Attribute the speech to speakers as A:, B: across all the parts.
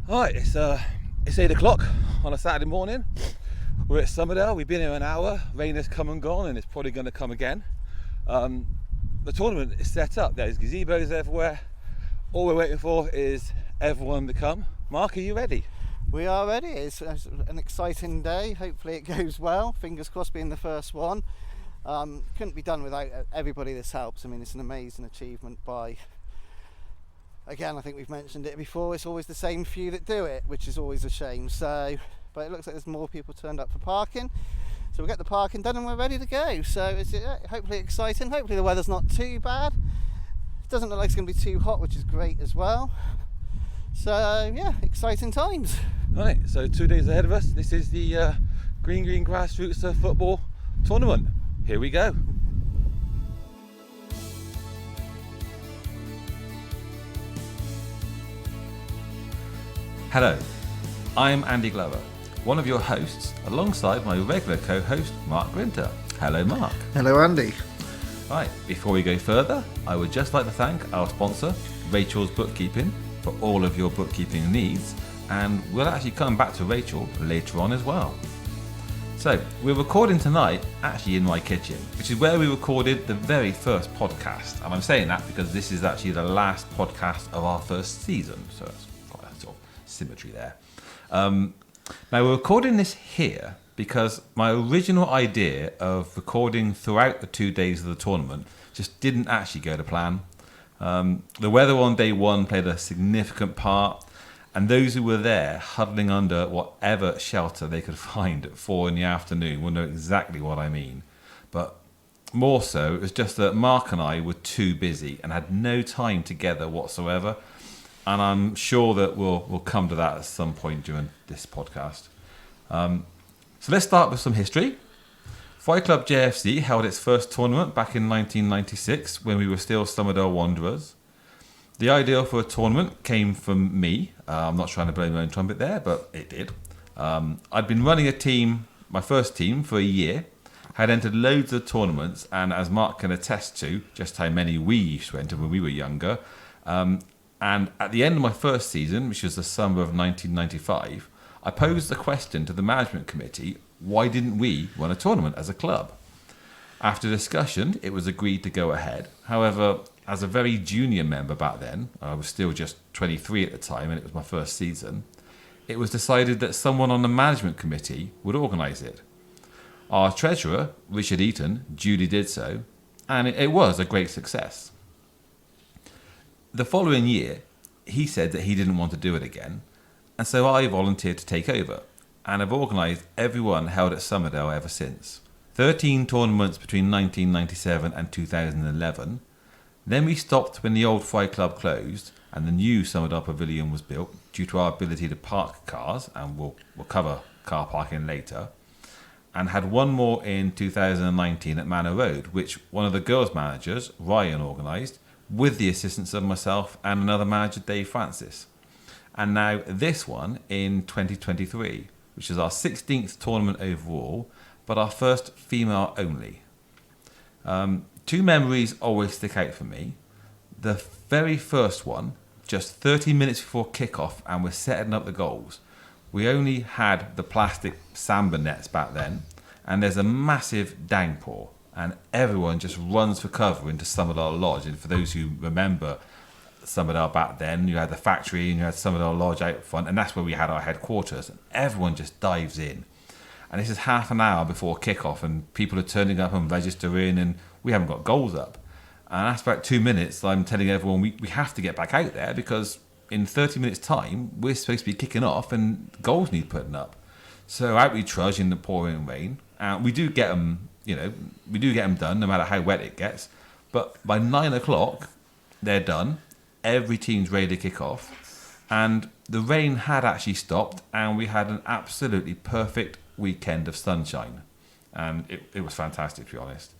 A: Right, it's 8 o'clock on a Saturday morning. We're at Somerdale. We've been here an hour. Rain has come and gone, and it's probably going to come again. The tournament is set up. There's gazebos everywhere. All we're waiting for is everyone to come. Mark, are you ready?
B: We are ready. It's an exciting day. Hopefully it goes well. Fingers crossed being the first one. Couldn't be done without everybody this helps. I mean, it's an amazing achievement by, again, I think we've mentioned it before, it's always the same few that do it, which is always a shame. So, but it looks like there's more people turned up for parking. So we'll get the parking done and we're ready to go. So it's hopefully exciting. Hopefully the weather's not too bad. It doesn't look like it's going to be too hot, which is great as well. So yeah, exciting times.
A: Right, so 2 days ahead of us. This is the Green Grassroots Football Tournament. Here we go.
C: Hello, I'm Andy Glover, one of your hosts, alongside my regular co-host Mark Grinter. Hello Mark.
D: Hello Andy.
C: Right, before we go further, I would just like to thank our sponsor, Rachel's Bookkeeping, for all of your bookkeeping needs, and we'll actually come back to Rachel later on as well. So, we're recording tonight actually in my kitchen, which is where we recorded the very first podcast, and I'm saying that because this is actually the last podcast of our first season, so it's quite a sort of symmetry there. Now we're recording this here because my original idea of recording throughout the 2 days of the tournament just didn't actually go to plan. The weather on day one played a significant part, and those who were there huddling under whatever shelter they could find at 4 PM will know exactly what I mean. But more so, it was just that Mark and I were too busy and had no time together whatsoever. And I'm sure that we'll come to that at some point during this podcast. So let's start with some history. Fry Club JFC held its first tournament back in 1996 when we were still Somerdale Wanderers. The idea for a tournament came from me. I'm not trying to blow my own trumpet there, but it did. I'd been running a team, my first team, for a year. Had entered loads of tournaments, and as Mark can attest to, just how many we used to enter when we were younger. And at the end of my first season, which was the summer of 1995, I posed the question to the management committee, why didn't we run a tournament as a club? After discussion, it was agreed to go ahead. However, as a very junior member back then, I was still just 23 at the time and it was my first season, it was decided that someone on the management committee would organise it. Our treasurer, Richard Eaton, duly did so, and it was a great success. The following year, he said that he didn't want to do it again, and so I volunteered to take over, and have organised every one held at Somerdale ever since. 13 tournaments between 1997 and 2011. Then we stopped when the old Fry Club closed and the new Somerdale Pavilion was built due to our ability to park cars, and we'll cover car parking later, and had one more in 2019 at Manor Road, which one of the girls' managers, Ryan, organised, with the assistance of myself and another manager, Dave Francis. And now this one in 2023, which is our 16th tournament overall, but our first female only. Two memories always stick out for me. The very first one, just 30 minutes before kickoff, and we're setting up the goals. We only had the plastic samba nets back then, and there's a massive downpour, and everyone just runs for cover into Somerdale Lodge. And for those who remember Somerdale back then, you had the factory and you had Somerdale Lodge out front, and that's where we had our headquarters, and everyone just dives in. And this is half an hour before kickoff, and people are turning up and registering, and we haven't got goals up. And after about 2 minutes, I'm telling everyone we have to get back out there because in 30 minutes' time, we're supposed to be kicking off and goals need putting up. So out we trudge in the pouring rain, and we do get them, we do get them done no matter how wet it gets. But by 9 o'clock, they're done. Every team's ready to kick off. And the rain had actually stopped, and we had an absolutely perfect weekend of sunshine. And it was fantastic, to be honest.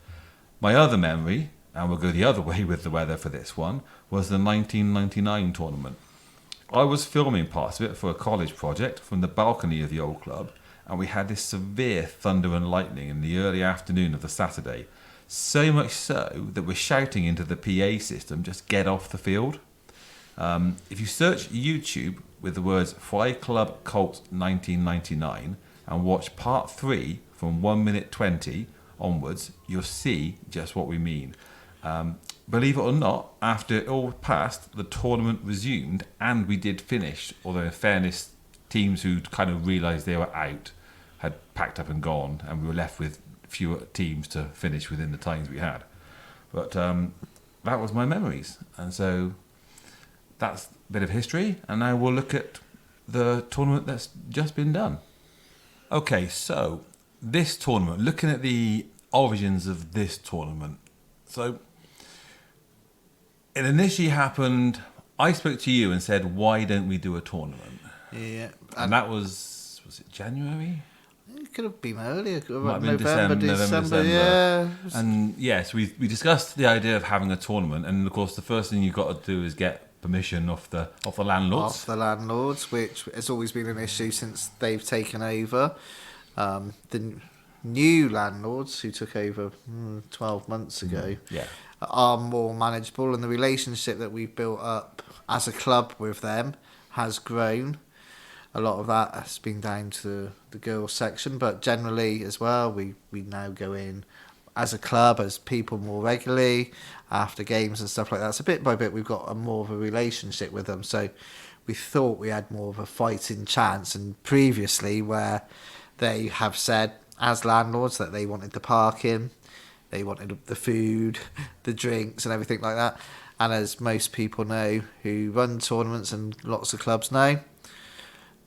C: My other memory, and we'll go the other way with the weather for this one, was the 1999 tournament. I was filming parts of it for a college project from the balcony of the old club, and we had this severe thunder and lightning in the early afternoon of the Saturday. So much so that we're shouting into the PA system, just get off the field. If you search YouTube with the words Fry Club Cult 1999 and watch part 3 from 1 minute 20 onwards, you'll see just what we mean. Believe it or not, after it all passed, the tournament resumed and we did finish, although in fairness, teams who'd kind of realised they were out had packed up and gone, and we were left with fewer teams to finish within the times we had. But that was my memories, and so that's a bit of history, and now we'll look at the tournament that's just been done. Okay, so this tournament, looking at the origins of this tournament. So it initially happened, I spoke to you and said, why don't we do a tournament?
B: Yeah.
C: And that was it January?
B: It could have been earlier.
C: Might have been
B: November,
C: December.
B: yeah.
C: And yes, we discussed the idea of having a tournament, and of course the first thing you've got to do is get permission off the landlords.
B: Off the landlords, which has always been an issue since they've taken over. The new landlords who took over 12 months ago are more manageable, and the relationship that we've built up as a club with them has grown. A lot of that has been down to the girls section, but generally as well, we now go in as a club, as people more regularly after games and stuff like that. So bit by bit, we've got more of a relationship with them. So we thought we had more of a fighting chance. And previously, where they have said as landlords that they wanted the parking, they wanted the food, the drinks, and everything like that. And as most people know who run tournaments, and lots of clubs know,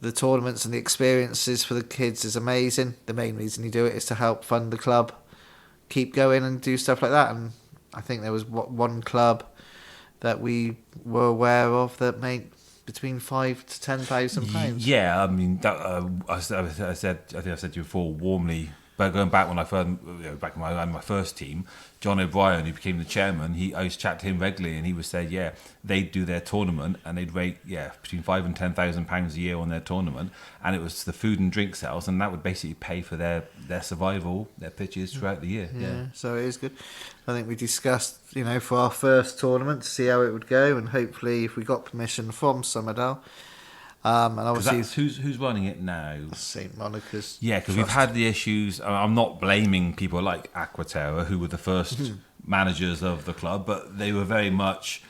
B: the tournaments and the experiences for the kids is amazing. The main reason you do it is to help fund the club keep going and do stuff like that. And I think there was one club that we were aware of that made between £5,000 to £10,000.
C: Yeah, I mean, that, I think I said to you before, warmly. But going back when I first, back when I ran my first team, John O'Brien, who became the chairman, I used to chat to him regularly, and he would say, they'd do their tournament, and they'd rate, between £5,000 and £10,000 a year on their tournament, and it was the food and drink sales, and that would basically pay for their survival, their pitches throughout the year.
B: Yeah, so it is good. I think we discussed, for our first tournament to see how it would go, and hopefully, if we got permission from Somerdale. And obviously,
C: who's running it now?
B: St Monica's.
C: Yeah, because we've had the issues. I'm not blaming people like Aquaterra, who were the first managers of the club, but they were very much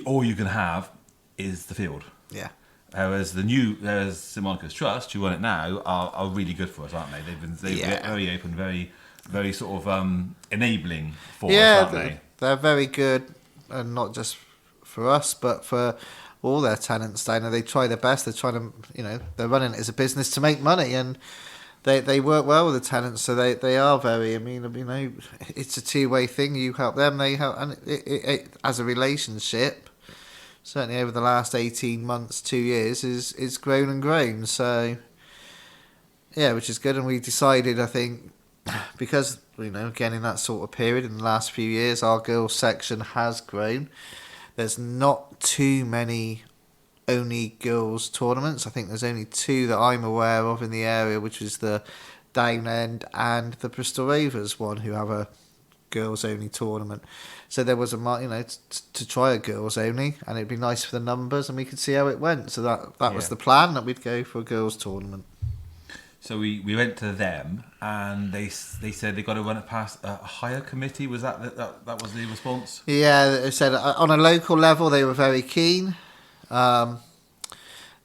C: all you can have is the field.
B: Yeah.
C: Whereas St Monica's Trust, who run it now, are really good for us, aren't they? They've been very open, very very sort of enabling for us, aren't they?
B: They're very good, and not just for us, but for all their tenants down there. They try their best. They're trying to, they're running it as a business to make money, and they work well with the tenants. So they are very. I mean, it's a two-way thing. You help them, they help, and it as a relationship, certainly over the last 18 months, 2 years, is grown and grown. So yeah, which is good. And we decided, I think, because again in that sort of period in the last few years, our girls section has grown. There's not too many only girls tournaments. I think there's only 2 that I'm aware of in the area, which is the Down End and the Bristol Ravers one, who have a girls only tournament. So there was to try a girls only, and it'd be nice for the numbers, and we could see how it went. So that was the plan, that we'd go for a girls tournament.
C: So we went to them, and they said they got to run it past a higher committee. Was that was the response? Yeah,
B: they said on a local level they were very keen. Then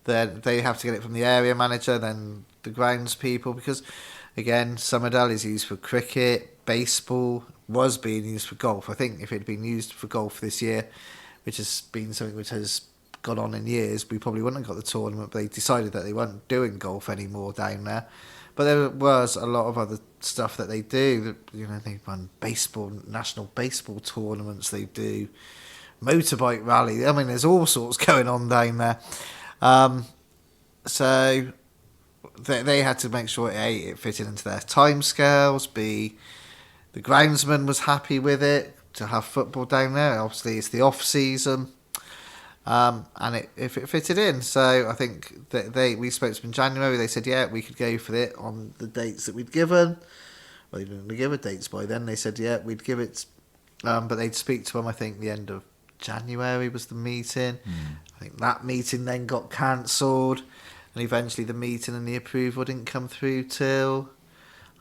B: they have to get it from the area manager, then the grounds people, because again, Somerdale is used for cricket, baseball, was being used for golf. I think if it had been used for golf this year, which has been something which has gone on in years, we probably wouldn't have got the tournament, but they decided that they weren't doing golf anymore down there. But there was a lot of other stuff that they do. They run baseball, national baseball tournaments. They do motorbike rally. I mean, there's all sorts going on down there. So they had to make sure it fitted into their timescales. B, the groundsman was happy with it to have football down there. Obviously, it's the off season. And if it fitted in, so I think that we spoke to them in January. They said we could go for it on the dates that we'd given. Well, they didn't give us dates by then. They said we'd give it, but they'd speak to them. I think the end of January was the meeting. I think that meeting then got cancelled, and eventually the meeting and the approval didn't come through till,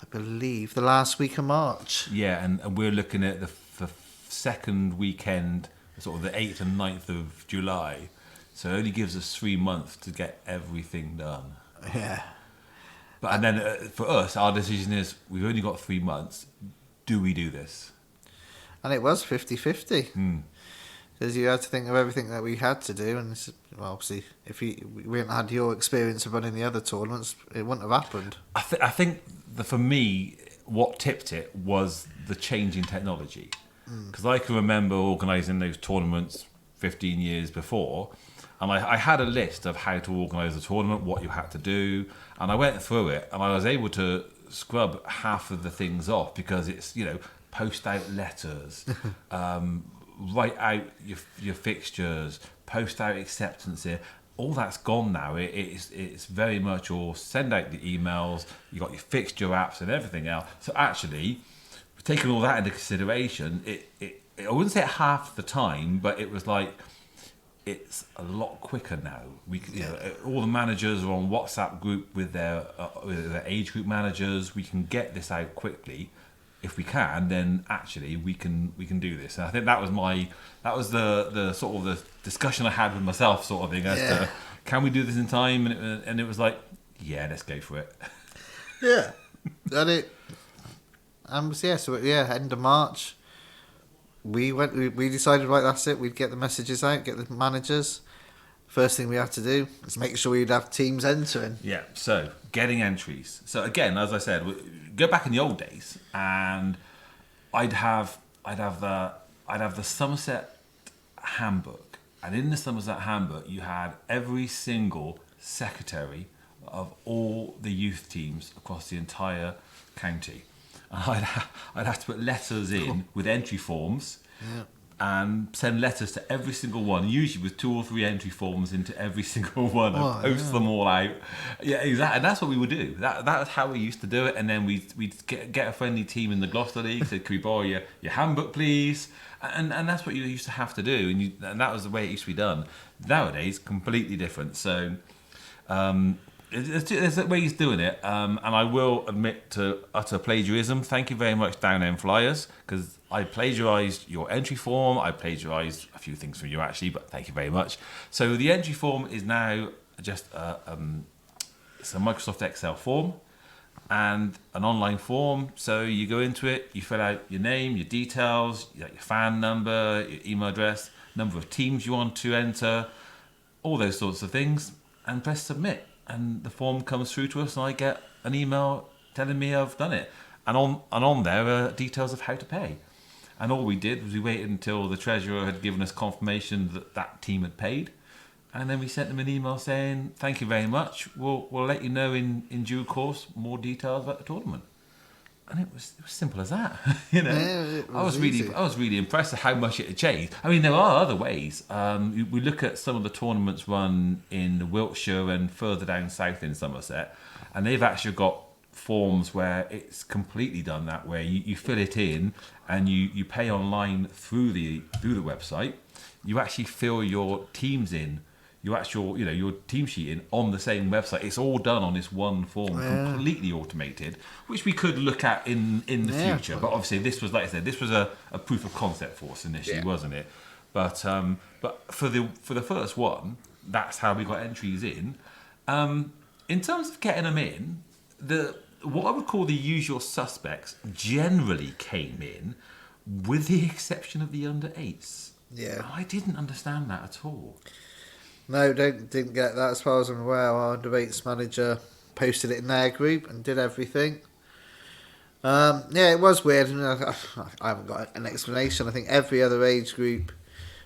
B: I believe, the last week of March.
C: Yeah, and we're looking at the second weekend, sort of the 8th and 9th of July. So it only gives us 3 months to get everything done.
B: Yeah.
C: But and then for us, our decision is we've only got 3 months. Do we do this?
B: And it was 50-50. Because you had to think of everything that we had to do, and well, obviously, if we hadn't had your experience of running the other tournaments, it wouldn't have happened.
C: I think for me, what tipped it was the change in technology. Because I can remember organising those tournaments 15 years before, and I had a list of how to organise a tournament, what you had to do, and I went through it, and I was able to scrub half of the things off because it's, post out letters, write out your fixtures, post out acceptance here. All that's gone now. It's very much all send out the emails. You got your fixture apps and everything else. So actually, taking all that into consideration, I wouldn't say half the time, but it was like it's a lot quicker now. All the managers are on WhatsApp group with their age group managers. We can get this out quickly. If we can, then actually we can do this. And I think that was the sort of the discussion I had with myself, sort of thing, as to can we do this in time? And it was like, yeah, let's go for it.
B: Yeah, end of March, we decided, right, that's it. We'd get the messages out, get the managers. First thing we had to do is make sure we'd have teams entering.
C: Yeah, so getting entries. So again, as I said, go back in the old days, and I'd have the Somerset handbook, and in the Somerset handbook you had every single secretary of all the youth teams across the entire county. And I'd have to put letters in with entry forms. Yeah. And send letters to every single one, usually with 2 or 3 entry forms into every single one, and post them all out. Yeah, exactly. And that's what we would do. That's how we used to do it. And then we'd get a friendly team in the Gloucester League, say, can we borrow your handbook, please? And that's what you used to have to do. And that was the way it used to be done. Nowadays, completely different. So there's ways doing it. And I will admit to utter plagiarism. Thank you very much, Down End Flyers, because I plagiarised your entry form. I plagiarised a few things from you, actually, but thank you very much. So the entry form is now just it's a Microsoft Excel form and an online form. So you go into it, you fill out your name, your details, your fan number, your email address, number of teams you want to enter, all those sorts of things, and press submit. And the form comes through to us, and I get an email telling me I've done it. And on there are details of how to pay. And all we did was we waited until the treasurer had given us confirmation that team had paid. And then we sent them an email saying, thank you very much. We'll let you know in due course more details about the tournament. And it was simple as that.
B: Yeah,
C: I was really impressed at how much it had changed. I mean, there are other ways. We look at some of the tournaments run in Wiltshire and further down south in Somerset, and they've actually got forms where it's completely done that way. You fill it in and you pay online through the website. You actually fill your teams in, your team sheet in on the same website. It's all done on this one form, completely automated, which we could look at in the future. But obviously, this was, like I said, this was a proof of concept for us initially, wasn't it? But for the first one, that's how we got entries in. In terms of getting them in, what I would call the usual suspects generally came in, with the exception of the under-8s.
B: Yeah.
C: I didn't understand that at all.
B: No, didn't get that. As far as I'm aware, our under-8s manager posted it in their group and did everything. It was weird. I haven't got an explanation. I think every other age group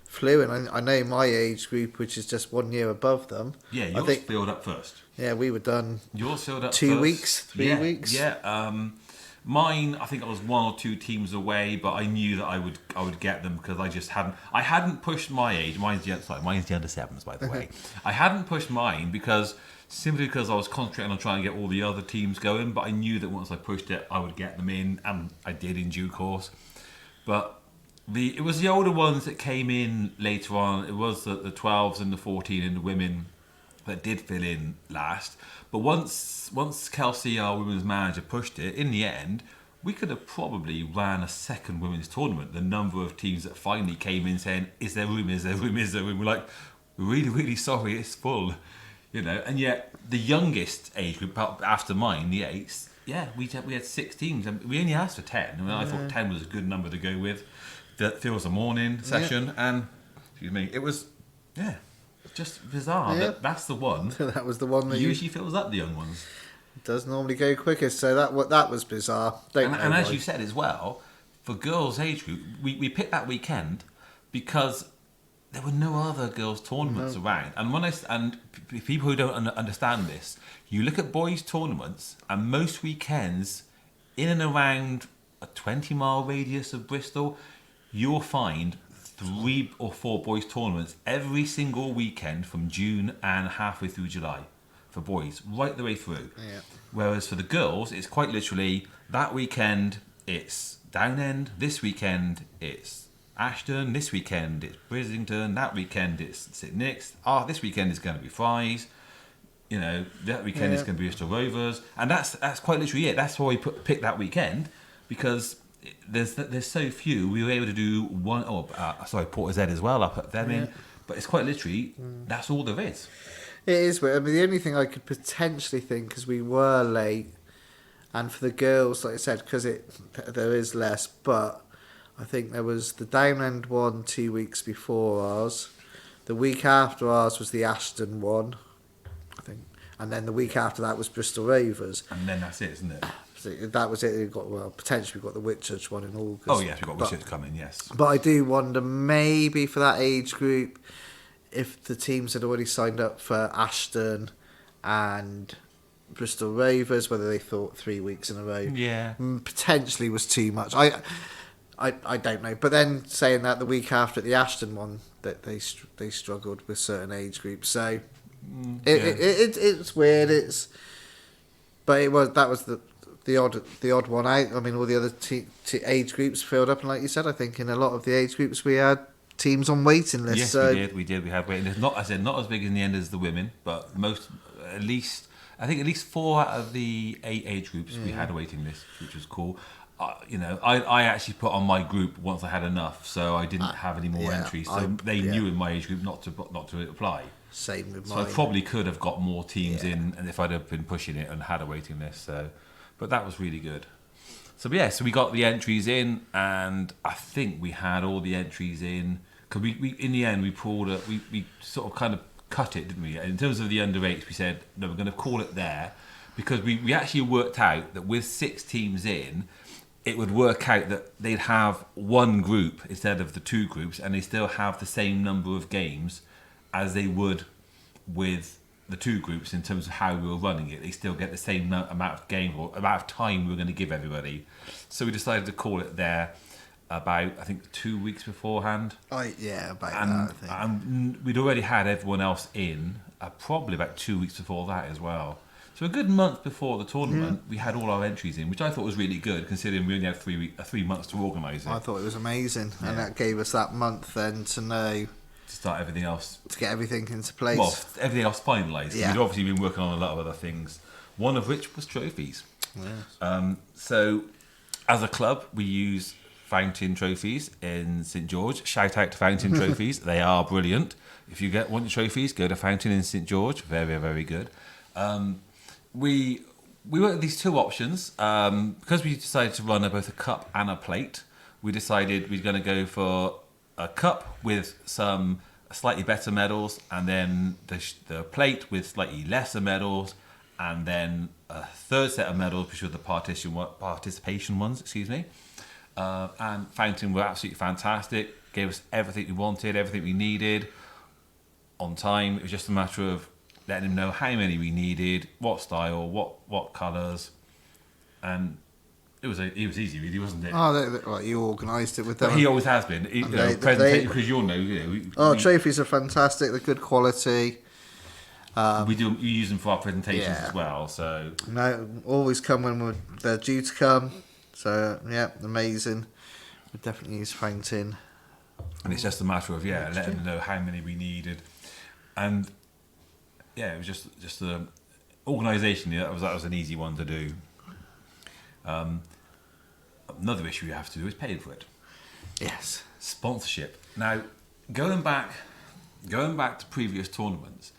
B: flew, and I know my age group, which is just 1 year above them.
C: Yeah, yours filled up first.
B: Yeah, we were done.
C: Yours filled up
B: 2 weeks, 3 weeks.
C: Yeah. Mine, I think I was 1 or 2 teams away, but I knew that I would get them because I hadn't pushed my age. Mine's the under 7s, by the way. I hadn't pushed mine simply because I was concentrating on trying to get all the other teams going, but I knew that once I pushed it, I would get them in, and I did in due course. But It was the older ones that came in later on. It was the 12s and the 14 and the women that did fill in last. But once Kelsey, our women's manager, pushed it, in the end, we could have probably ran a second women's tournament. The number of teams that finally came in saying, "Is there room? Is there room? Is there room?" We're like, "We're really, really sorry, it's full," you know. And yet, the youngest age group after mine, the 8s, yeah, we had 6 teams, and we only asked for 10. I mean, I thought 10 was a good number to go with. That feels a morning session, and excuse me, it was just bizarre.
B: Yeah.
C: That's the one.
B: That was the one that
C: usually fills up the young ones.
B: does normally go quickest. So that was bizarre.
C: And as you said as well, for girls' age group, we picked that weekend because there were no other girls' tournaments around. And people who don't understand this, you look at boys' tournaments, and most weekends in and around a 20-mile radius of Bristol, you'll find 3 or 4 boys' tournaments every single weekend from June and halfway through July for boys, right the way through.
B: Yeah.
C: Whereas for the girls, it's quite literally that weekend it's Downend, this weekend it's Ashton, this weekend it's Brislington, that weekend it's St Nick's, this weekend is going to be Fry's, you know, that weekend is going to be Bristol Rovers, and that's quite literally it. That's why we picked that weekend, because there's so few. We were able to do one. Porter's Ed as well. I put them in, but it's quite literally that's all there is.
B: It is weird. I mean, the only thing I could potentially think, because we were late, and for the girls, like I said, because there is less, but I think there was the Downend one 2 weeks before ours. The week after ours was the Ashton one, I think, and then the week after that was Bristol Rovers.
C: And then that's it, isn't it?
B: So that was it. Potentially we got the Whitchurch one in August.
C: Oh yes, we've got Whitchurch coming. Yes,
B: but I do wonder, maybe for that age group, if the teams had already signed up for Ashton and Bristol Rovers, whether they thought 3 weeks in a row, potentially was too much. I don't know. But then saying that, the week after the Ashton one, that they struggled with certain age groups. So it's weird. That was the odd one out. I mean, all the other age groups filled up, and like you said, I think in a lot of the age groups we had teams on waiting lists.
C: Yes,
B: so
C: we did. We had waiting lists. Not as big in the end as the women, but at least 4 out of the 8 age groups we had a waiting list, which was cool. I actually put on my group once I had enough, so I didn't have any more entries. So they knew in my age group not to apply.
B: Same with
C: mine.
B: mine.
C: So I probably could have got more teams in, and if I'd have been pushing it and had a waiting list. So, but that was really good. So we got the entries in, and I think we had all the entries in, because we in the end we pulled we sort of kind of cut it, didn't we? In terms of the under 8s, we said no, we're going to call it there, because we actually worked out that with 6 teams in, it would work out that they'd have one group instead of the 2 groups, and they still have the same number of games as they would with the 2 groups in terms of how we were running it. They still get the same amount of games or amount of time we were going to give everybody. So we decided to call it there about, I think, 2 weeks beforehand.
B: About that, I think.
C: And we'd already had everyone else in probably about 2 weeks before that as well. So a good month before the tournament, we had all our entries in, which I thought was really good, considering we only had 3 months to organise it.
B: I thought it was amazing, and that gave us that month then to know,
C: to start everything else,
B: to get everything into place.
C: Well, everything else finalised.
B: Yeah.
C: We'd obviously been working on a lot of other things, one of which was trophies.
B: Yes.
C: So as a club, we use Fountain Trophies in St George. Shout out to Fountain Trophies. They are brilliant. If you want your trophies, go to Fountain in St George. Very, very good. We went with these 2 options. Because we decided to run both a cup and a plate, we decided we're going to go for a cup with some slightly better medals, and then the plate with slightly lesser medals, and then a third set of medals, which were the participation ones, and Fountain were absolutely fantastic, gave us everything we wanted, everything we needed on time. It was just a matter of letting him know how many we needed, what style, what colours, and it was easy, really, wasn't it?
B: Oh, you organised it with them.
C: But he always has been. Presentation, because you'll know.
B: Trophies are fantastic. They're good quality.
C: We use them for our presentations as well. So
B: no, always come when they're due to come. So amazing. We definitely use fountain.
C: And it's just a matter of letting them know how many we needed, and it was just the organisation. That was an easy one to do. Another issue you have to do is paying for it.
B: Yes.
C: Sponsorship. Now, going back to previous tournaments,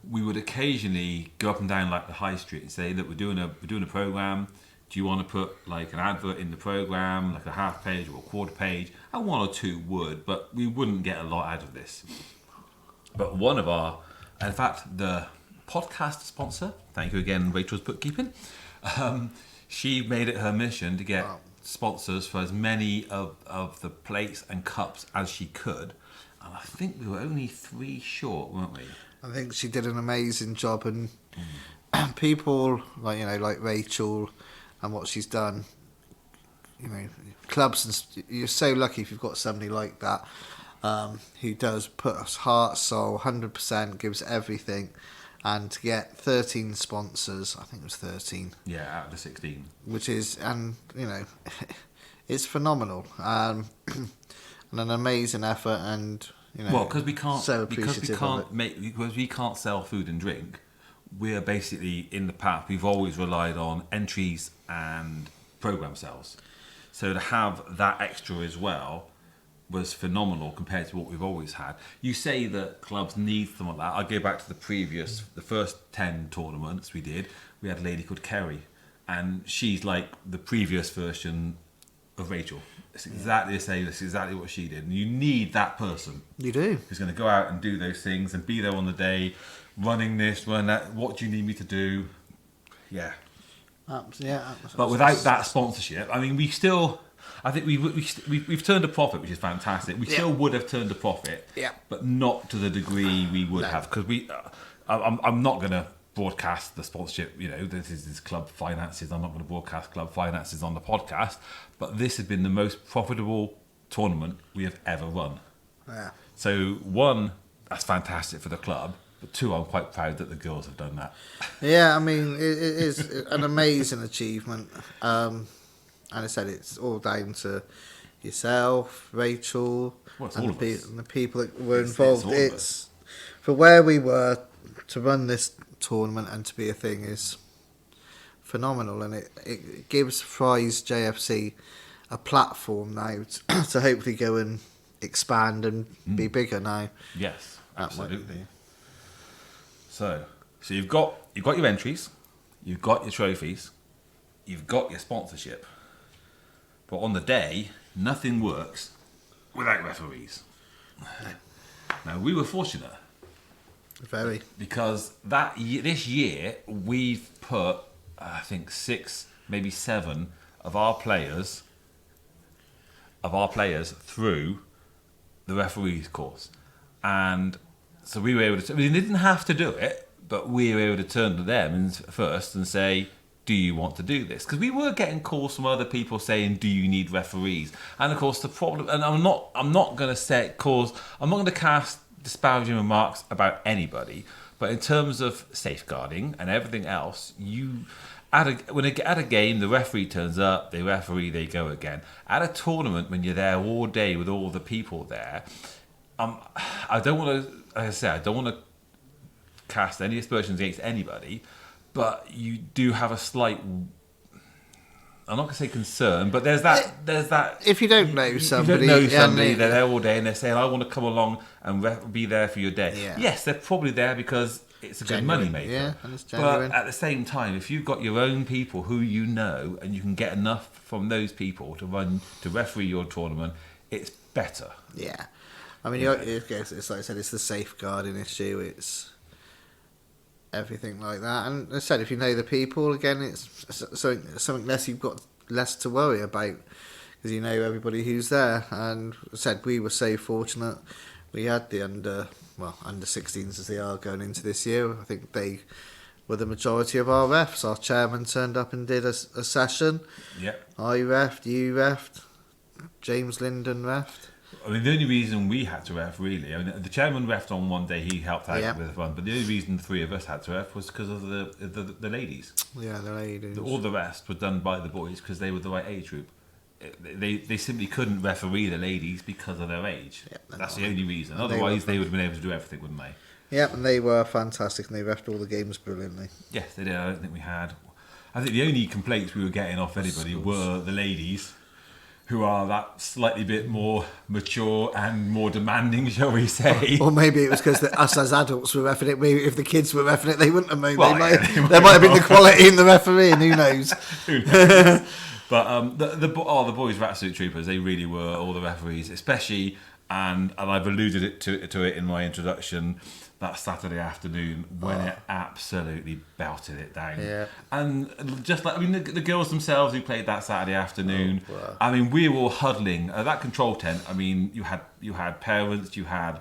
C: we would occasionally go up and down like the high street and say that we're doing a program. Do you want to put like an advert in the program, like a half page or a quarter page? And one or two would, but we wouldn't get a lot out of this. But in fact, the podcast sponsor, thank you again, Rachel's Bookkeeping, she made it her mission to get sponsors for as many of the plates and cups as she could. And I think we were only 3 short, weren't we?
B: I think she did an amazing job, and people like Rachel and what she's done, clubs, and you're so lucky if you've got somebody like that who does put us heart, soul, 100%, gives everything, and to get 13 sponsors, I think it was 13.
C: Yeah, out of the 16.
B: Which is, it's phenomenal, and an amazing effort, and
C: because we can't sell food and drink, we're basically in the past we've always relied on entries and program sales. So to have that extra as well was phenomenal compared to what we've always had. You say that clubs need something like that. I go back to the first 10 tournaments we did. We had a lady called Kerry, and she's like the previous version of Rachel. It's exactly the same. It's exactly what she did. And you need that person.
B: You do.
C: Who's going to go out and do those things and be there on the day, running this, running that. What do you need me to do? Yeah. But without that sponsorship, I mean, I think we've turned a profit, which is fantastic. We still would have turned a profit, but not to the degree we would have, because I'm not going to broadcast the sponsorship. This is club finances. I'm not going to broadcast club finances on the podcast, but this has been the most profitable tournament we have ever run.
B: Yeah.
C: So 1, that's fantastic for the club. But 2, I'm quite proud that the girls have done that.
B: Yeah, I mean, it is an amazing achievement. And I said it's all down to yourself, Rachel, and the people that were involved. It's for where we were to run this tournament and to be a thing is phenomenal, and it gives Fry's JFC a platform now to hopefully go and expand and be bigger now.
C: Yes, absolutely. So you've got your entries, you've got your trophies, you've got your sponsorship, but on the day, nothing works without referees. Now, we were fortunate.
B: Very.
C: Because this year, we've put, I think, 6, maybe 7 of our players through the referees course. And so we were able to, we didn't have to do it, but we were able to turn to them first and say, do you want to do this? Because we were getting calls from other people saying, do you need referees? And of course the problem, and I'm not going to cast disparaging remarks about anybody, but in terms of safeguarding and everything else, at a game, the referee turns up, they referee, they go again. At a tournament, when you're there all day with all the people there, I don't want to, like I said, I don't want to cast any aspersions against anybody, but you do have a slight, I'm not going to say concern, but there's that.
B: If you don't know somebody,
C: they're there all day and they're saying, I want to come along and be there for your day.
B: Yeah.
C: Yes, they're probably there because it's a good money maker.
B: Yeah, and it's genuine.
C: But at the same time, if you've got your own people who you know and you can get enough from those people to referee your tournament, it's better.
B: Yeah. I mean, it's like I said, it's the safeguarding issue, it's everything like that. And as I said, if you know the people, again, it's something less you've got less to worry about because you know everybody who's there. And as I said, we were so fortunate. We had the under 16s as they are going into this year. I think they were the majority of our refs. Our chairman turned up and did a session.
C: Yeah.
B: I refed, you refed, James Linden refed.
C: I mean, the only reason we had to ref, really, I mean, the chairman refed on one day, he helped out with one, but the only reason the 3 of us had to ref was because of the ladies.
B: Yeah, the ladies.
C: All the rest were done by the boys because they were the right age group. they simply couldn't referee the ladies because of their age.
B: Yeah,
C: That's the only reason.
B: And
C: Otherwise, they would have been able to do everything, wouldn't they?
B: Yeah, and they were fantastic, and they refed all the games brilliantly.
C: Yes, they did. I don't think we had. I think the only complaints we were getting off anybody were the ladies, who are that slightly bit more mature and more demanding, shall we say?
B: Or maybe it was because us as adults were refing it. Maybe if the kids were refing it, they wouldn't have moaned.
C: Well,
B: There might have been the quality in the refereeing. Who knows?
C: Who knows? But the boys were absolute troopers. They really were. All the referees, especially, and I've alluded to it in my introduction. That Saturday afternoon when it absolutely belted it down.
B: Yeah.
C: And just like, I mean, the girls themselves who played that Saturday afternoon,
B: wow.
C: I mean, we were all huddling at that control tent. I mean, you had parents, you had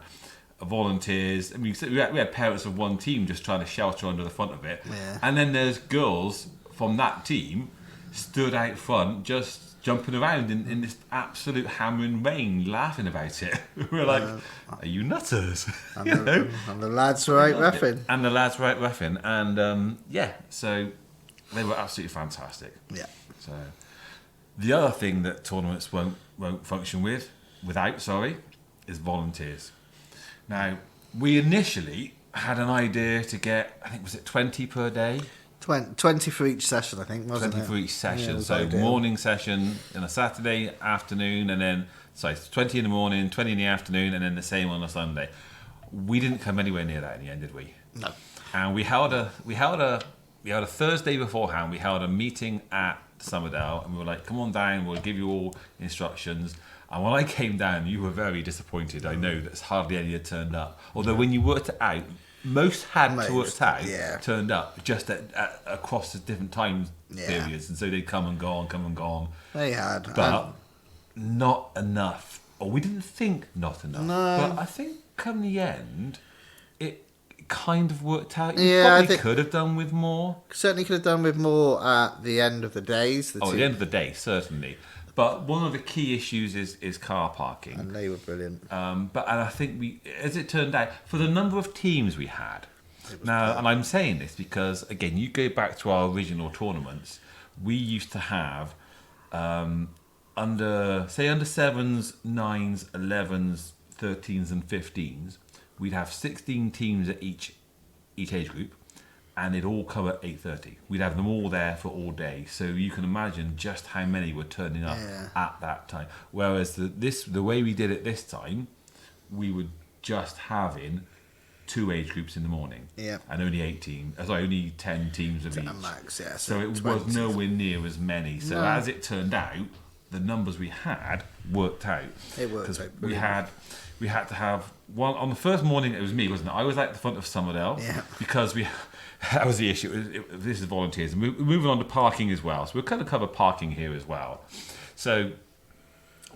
C: volunteers. I mean, we had parents of one team just trying to shelter under the front of it.
B: Yeah.
C: And then there's girls from that team stood out front just jumping around in this absolute hammering rain, laughing about it. We were like, are you nutters?
B: And the lads were out reffing.
C: And the lads were out reffing. And so they were absolutely fantastic.
B: Yeah.
C: So the other thing that tournaments won't function without is volunteers. Now, we initially had an idea to get, I think, was it 20 per day?
B: 20 for each session, I think, wasn't
C: 20
B: it?
C: for each session.
B: Yeah,
C: So
B: ideal.
C: morning session on a Saturday afternoon, and then 20 in the morning, 20 in the afternoon, and then the same on a Sunday. We didn't come anywhere near that in the end, did we?
B: No.
C: And we held a Thursday beforehand. We held a meeting at Somerdale, and we were like, "Come on down. We'll give you all instructions." And when I came down, you were very disappointed. I know that hardly any had turned up. Although when you worked it out, most had worked out, turned up just at across the different time periods, and so they'd come and gone.
B: They had,
C: but not enough. Or we didn't think not enough.
B: No.
C: But I think come the end, it kind of worked out. You
B: Yeah,
C: probably could have done with more.
B: certainly could have done with more at the end of the days.
C: At the end of the day, certainly. But one of the key issues is car parking.
B: And they were brilliant.
C: And I think as it turned out, for the number of teams we had. Now, and I'm saying this because, again, you go back to our original tournaments, we used to have under 7s, 9s, 11s, 13s and 15s, we'd have 16 teams at each age group, and they'd all come at 8:30. We'd have them all there for all day, so you can imagine just how many were turning up at that time. Whereas the way we did it this time, we were just having 2 age groups in the morning, and only 10 teams of each.
B: Max, yeah.
C: So it was nowhere near as many. So as it turned out, the numbers we had worked out.
B: It worked out.
C: We had to have one on the first morning. It was me, wasn't it? I was at the front of Somerdale because that was the issue. This is volunteers. And we're moving on to parking as well. So we'll kind of cover parking here as well. So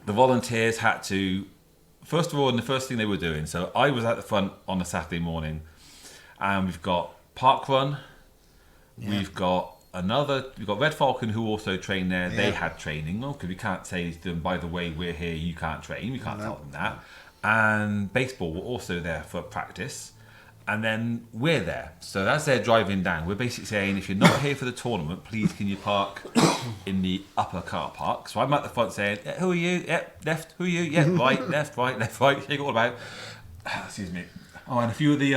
C: the volunteers had to, first of all, and the first thing they were doing. So I was at the front on a Saturday morning, and we've got Park Run. We've got Red Falcon, who also trained there. They had training, because we can't say to them, by the way, we're here, you can't train. We can't tell them that. And baseball were also there for practice. And then we're there. So as they're driving down, we're basically saying, if you're not here for the tournament, please can you park in the upper car park? So I'm at the front saying, who are you? Yep, left. Who are you? Yep, right, left, right. Shake it all about. Excuse me. Oh, and a few of the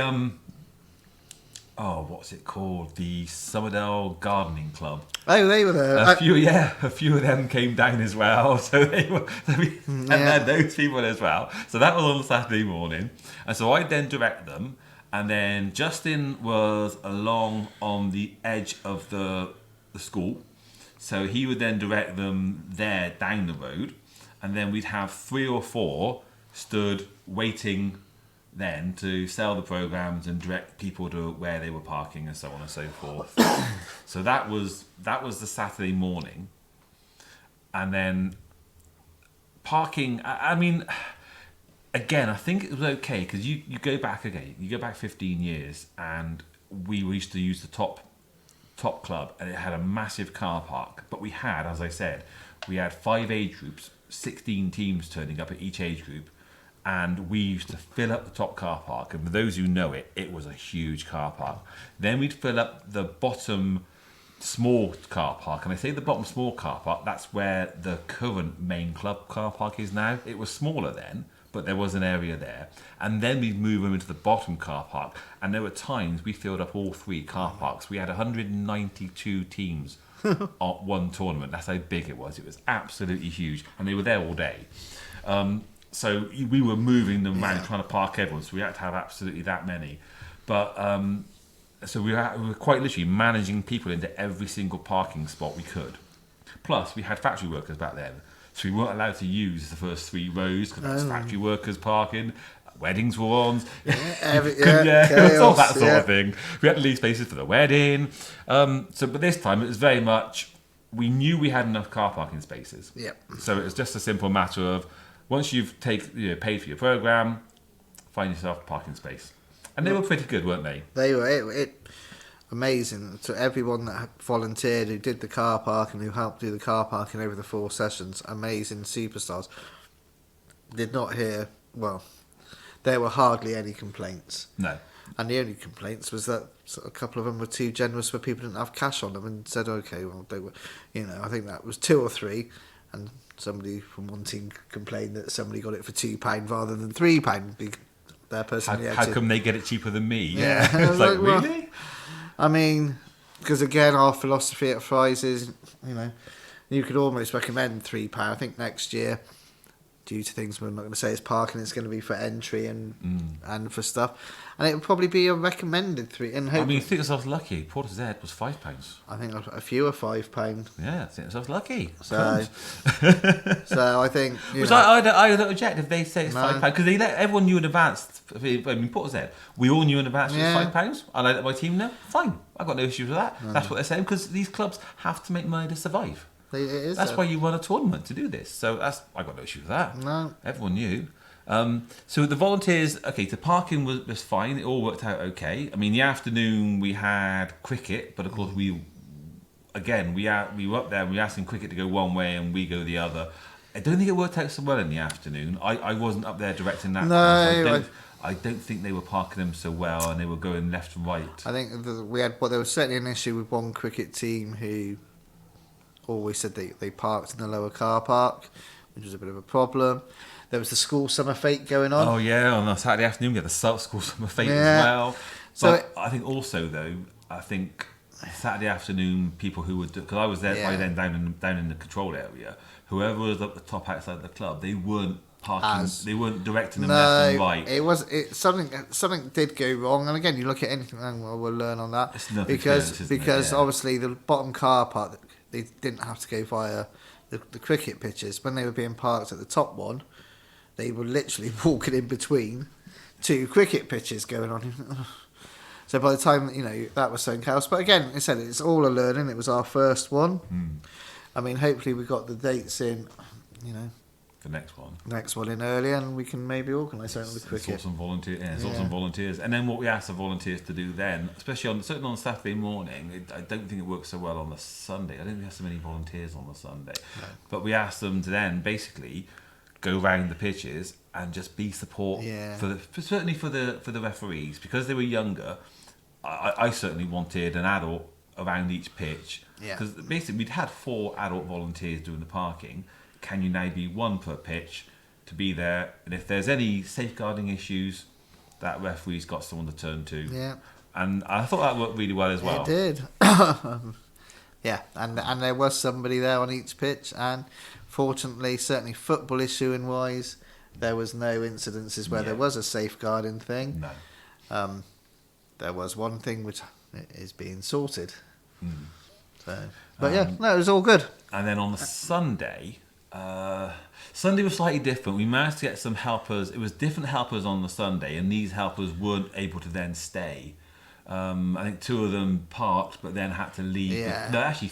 C: what's it called? The Somerdale Gardening Club.
B: Oh, they were there.
C: A few of them came down as well. So they were, and then those people as well. So that was on Saturday morning, and so I then direct them, and then Justin was along on the edge of the school, so he would then direct them there down the road, and then we'd have 3 or 4 stood waiting then to sell the programs and direct people to where they were parking and so on and so forth. So that was the Saturday morning. And then parking, I mean, again, I think it was okay because you go back 15 years, and we used to use the top club, and it had a massive car park. But we had, as I said, 5 age groups, 16 teams turning up at each age group. And we used to fill up the top car park. And for those who know it, it was a huge car park. Then we'd fill up the bottom small car park, and I say the bottom small car park, that's where the current main club car park is now. It was smaller then, but there was an area there. And then we moved them into the bottom car park, and there were times we filled up all 3 car parks. We had 192 teams at one tournament. That's how big it was. It was absolutely huge, and they were there all day. So we were moving them around, trying to park everyone, so we had to have absolutely that many. But so we were quite literally managing people into every single parking spot we could. Plus, we had factory workers back then, so we weren't allowed to use the first 3 rows because that's factory workers parking. Weddings were on. It was all that sort of thing. We had to leave spaces for the wedding. But this time it was very much, we knew we had enough car parking spaces.
B: Yep.
C: So it was just a simple matter of, once you've paid for your program, find yourself a parking space. And they were pretty good, weren't they?
B: They were amazing. To everyone that volunteered, who did the car parking, who helped do the car parking over the 4 sessions, amazing superstars. Did not hear, there were hardly any complaints.
C: No.
B: And the only complaints was that a couple of them were too generous where people didn't have cash on them, and said, okay, well, they were, I think that was 2 or 3, and somebody from one team complained that somebody got it for £2 rather than £3. Their person,
C: how come they get it cheaper than me?
B: Yeah.
C: It's like, really?
B: I mean, because again, our philosophy at Fry's is, you could almost recommend £3. I think next year, due to things we're not going to say is parking, it's going to be for entry and for stuff, and it would probably be a recommended 3. And
C: I mean, you think yourself lucky. Portishead was £5.
B: I think a few are £5.
C: Yeah, think yourself lucky.
B: So I think
C: I don't object if they say it's £5 because they let everyone knew in advance. I mean, Portishead, we all knew in advance it was £5. I let my team know. Fine, I got no issues with that. That's what they're saying, because these clubs have to make money to survive. That's why you run a tournament, to do this. So I got no issue with that. No. Everyone knew. So the volunteers, the parking was fine. It all worked out okay. I mean, the afternoon we had cricket, but of course we were up there and we were asking cricket to go one way and we go the other. I don't think it worked out so well in the afternoon. I wasn't up there directing that.
B: No,
C: I don't think they were parking them so well, and they were going left and right.
B: I think there was certainly an issue with one cricket team who always said they parked in the lower car park, which was a bit of a problem. There was the school summer fete going on.
C: Oh yeah, on a Saturday afternoon we had the school summer fete as well. But I think also though, Saturday afternoon people who would, because I was there by then down in the control area, whoever was up the top outside the club, they weren't parking. They weren't directing them left and right.
B: Something did go wrong, and again, you look at anything. Well, we'll learn on that.
C: It's nothing
B: because obviously the bottom car park, they didn't have to go via the cricket pitches. When they were being parked at the top one, they were literally walking in between 2 cricket pitches going on. So by the time that was something else. But again, I said it's all a learning. It was our first one. I mean, hopefully we got the dates in.
C: The next one
B: in early, and we can maybe organise something with cricket.
C: Some volunteers, and then what we asked the volunteers to do then, especially certainly on Saturday morning. I don't think it works so well on the Sunday. I don't think we have so many volunteers on the Sunday, but we asked them to then basically go round the pitches and just be support certainly for the referees, because they were younger. I certainly wanted an adult around each pitch, because basically we'd had 4 adult volunteers doing the parking. Can you now be 1 per pitch to be there? And if there's any safeguarding issues, that referee's got someone to turn to. Yeah. And I thought that worked really well as well.
B: It did. And there was somebody there on each pitch, and fortunately, certainly football issuing wise, there was no incidences where there was a safeguarding thing. No. There was one thing which is being sorted. So, but it was all good.
C: And then on the Sunday was slightly different. We managed to get some helpers. It was different helpers on the Sunday, and these helpers weren't able to then stay. I think 2 of them parked, but then had to leave.
B: Yeah.
C: No, actually,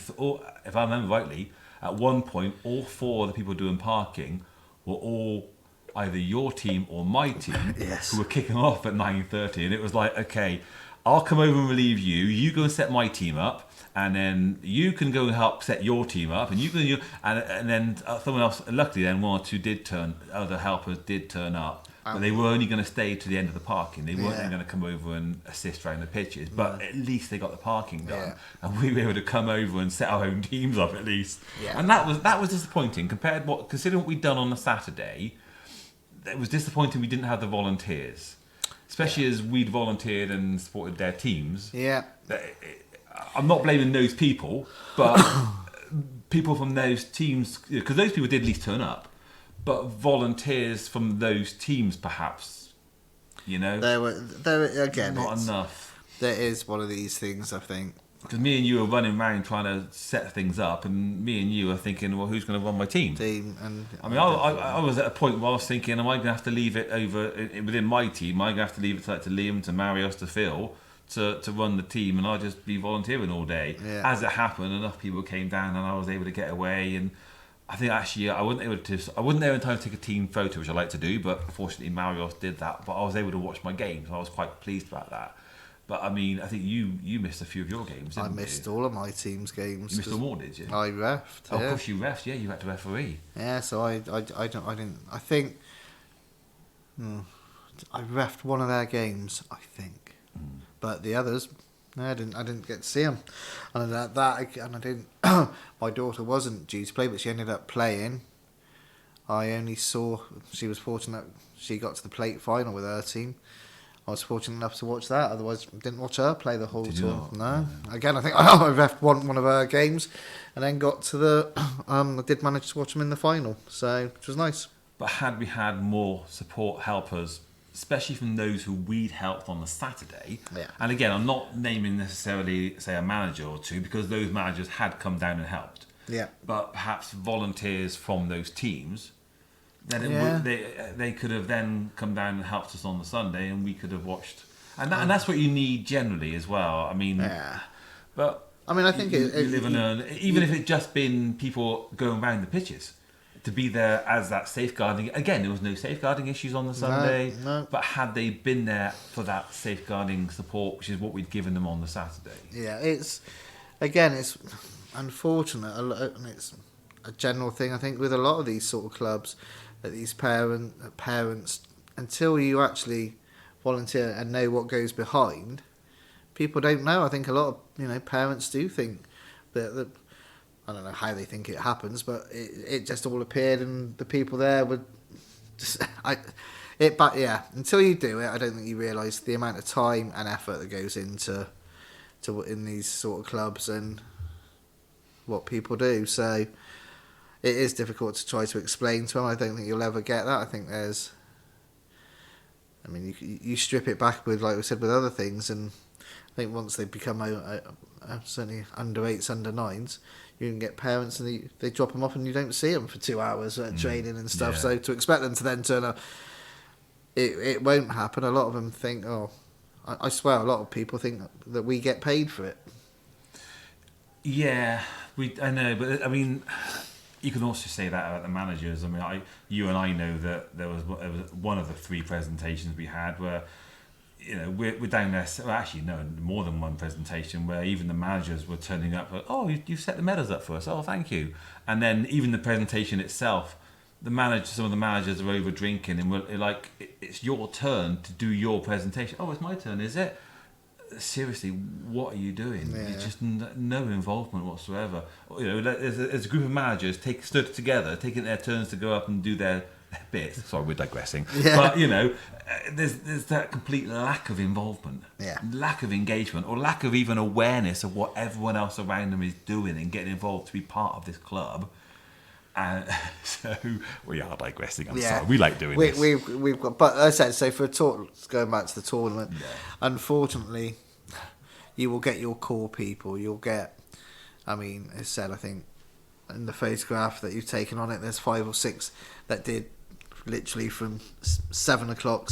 C: if I remember rightly, at one point, all 4 of the people doing parking were all either your team or my team, who were kicking off at 9:30, and it was like, okay, I'll come over and relieve you. You go and set my team up. And then you can go and help set your team up, and and then someone else. Luckily, then 1 or 2 other helpers did turn up, But they were only going to stay to the end of the parking. They weren't going to come over and assist around the pitches. But at least they got the parking done, and we were able to come over and set our own teams up at least. Yeah. And that was disappointing considering what we'd done on the Saturday. It was disappointing we didn't have the volunteers, especially as we'd volunteered and supported their teams.
B: Yeah.
C: I'm not blaming those people, but people from those teams, because those people did at least turn up. But volunteers from those teams, perhaps,
B: there again
C: not enough.
B: There is one of these things, I think.
C: Because me and you are running around trying to set things up, and me and you are thinking, well, who's going to run my team? I was at a point where I was thinking, am I going to have to leave it over within my team? Am I going to have to leave it to Liam, to Marius, to Phil to run the team, and I'll just be volunteering all day?
B: Yeah.
C: As it happened, enough people came down, and I was able to get away. And I think actually I wasn't there in time to take a team photo, which I like to do, but fortunately Marius did that. But I was able to watch my games, and I was quite pleased about that. But I mean, I think you missed a few of your games, didn't you?
B: I missed all of my team's games.
C: You missed them all, did you?
B: I refed.
C: Oh, of course you refed. Yeah, you had to referee.
B: Yeah, so I think I refed one of their games, I think, but the others. No, I didn't get to see them, and I didn't. My daughter wasn't due to play, but she ended up playing. I only saw. She was fortunate. She got to the plate final with her team. I was fortunate enough to watch that. Otherwise, didn't watch her play the whole tour. No. Again, I think I refed one of her games, and then got to the. I did manage to watch them in the final, so which was nice.
C: But had we had more support helpers, especially from those who we'd helped on the Saturday.
B: Yeah.
C: And again, I'm not naming necessarily, say, a manager or two, because those managers had come down and helped.
B: Yeah.
C: But perhaps volunteers from those teams, then they could have then come down and helped us on the Sunday, and we could have watched. And that's what you need generally as well. I mean, but
B: I mean, I think
C: you live and learn. Even if it just been people going around the pitches. To be there as that safeguarding. Again, there was no safeguarding issues on the Sunday.
B: No.
C: But had they been there for that safeguarding support, which is what we'd given them on the Saturday.
B: Yeah, it's unfortunate, and it's a general thing, I think, with a lot of these sort of clubs, that these parents, until you actually volunteer and know what goes behind, people don't know. I think a lot of parents do think that I don't know how they think it happens, but it just all appeared, and the people there would just until you do it, I don't think you realise the amount of time and effort that goes into in these sort of clubs and what people do. So it is difficult to try to explain to them. I don't think you'll ever get that. I think you strip it back with, like we said, with other things, and I think once they become certainly under 8s, under 9s, you can get parents and they drop them off and you don't see them for 2 hours at training and stuff. So to expect them to then turn up, it won't happen. A lot of them think, I swear, a lot of people think that we get paid for it.
C: Yeah, I know, but I mean, you can also say that about the managers. I mean, you and I know that there was one of the 3 presentations we had where, we're down there. Well, actually, no, more than one presentation where even the managers were turning up. Like, you set the medals up for us. Oh, thank you. And then even the presentation itself, some of the managers are over drinking, and we're like, it's your turn to do your presentation. Oh, it's my turn, is it? Seriously, what are you doing?
B: Yeah.
C: It's just no involvement whatsoever. There's a group of managers stood together, taking their turns to go up and do their bits. Sorry, we're digressing.
B: Yeah.
C: But there's that complete lack of involvement, lack of engagement, or lack of even awareness of what everyone else around them is doing and getting involved to be part of this club. And so we are digressing. I'm sorry. We like doing this.
B: We've got, but as I said, so going back to the tournament, unfortunately, you will get your core people. You'll get, as I said, I think in the photograph that you've taken on it, there's 5 or 6 that did literally from 7 o'clock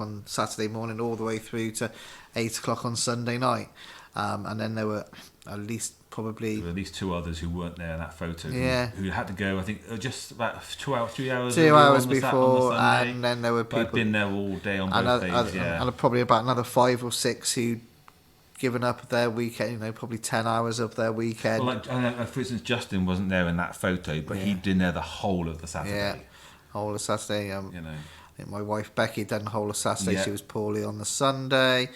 B: on Saturday morning all the way through to 8 o'clock on Sunday night, and then there were at least probably
C: there were at least 2 others who weren't there in that photo.
B: Yeah,
C: who had to go. I think just about 3 hours.
B: 2 hours before, and then there were people
C: who'd been there all day on both days.
B: And probably about another 5 or 6 who'd given up their weekend. probably 10 hours of their weekend.
C: Well, for instance, Justin wasn't there in that photo, but he'd been there the whole of the Saturday.
B: Yeah, whole of Saturday. I think my wife Becky done the whole of Saturday.
C: Yeah.
B: She was poorly on the Sunday.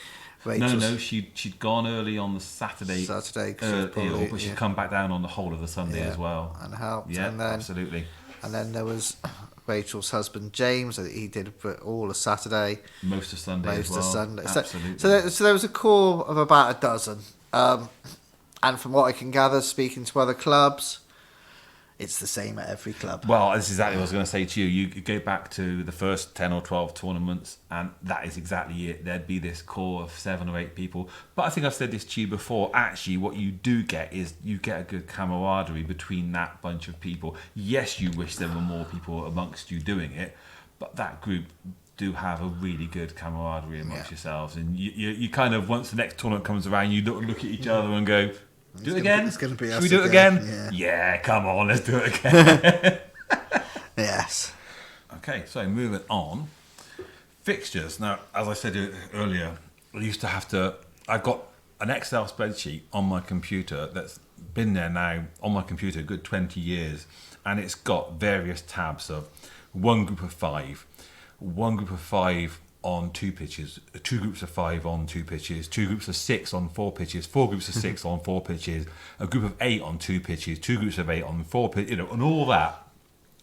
C: No, she'd gone early on the Saturday.
B: Saturday, 'cause she was poorly,
C: ill, but she'd come back down on the whole of the Sunday as well.
B: and helped.
C: Yeah,
B: and then,
C: absolutely.
B: And then there was Rachel's husband James. He did all of Saturday,
C: Most of Sunday as well.
B: most of Sunday.
C: Absolutely.
B: So there was a core of about a dozen. And from what I can gather, speaking to other clubs, it's the same at every club.
C: Well, this is exactly what I was going to say to you. You go back to the first 10 or 12 tournaments, and that is exactly it. There'd be this core of 7 or 8 people. But I think I've said this to you before. Actually, what you do get is you get a good camaraderie between that bunch of people. Yes, you wish there were more people amongst you doing it, but that group do have a really good camaraderie amongst yourselves. And you kind of, once the next tournament comes around, you look at each other and go, do it again?
B: It's going to be
C: Should
B: us
C: we do it again? Yeah, come on, let's do it again.
B: Yes.
C: Okay, so moving on. Fixtures. Now, as I said earlier, I used to have to... I've got an Excel spreadsheet on my computer that's been there now on my computer a good 20 years. And it's got various tabs of one group of 5 on 2 pitches, 2 groups of 5 on 2 pitches, 2 groups of 6 on 4 pitches, 4 groups of 6 on 4 pitches, a group of 8 on 2 pitches, 2 groups of 8 on 4 pitches, and all that.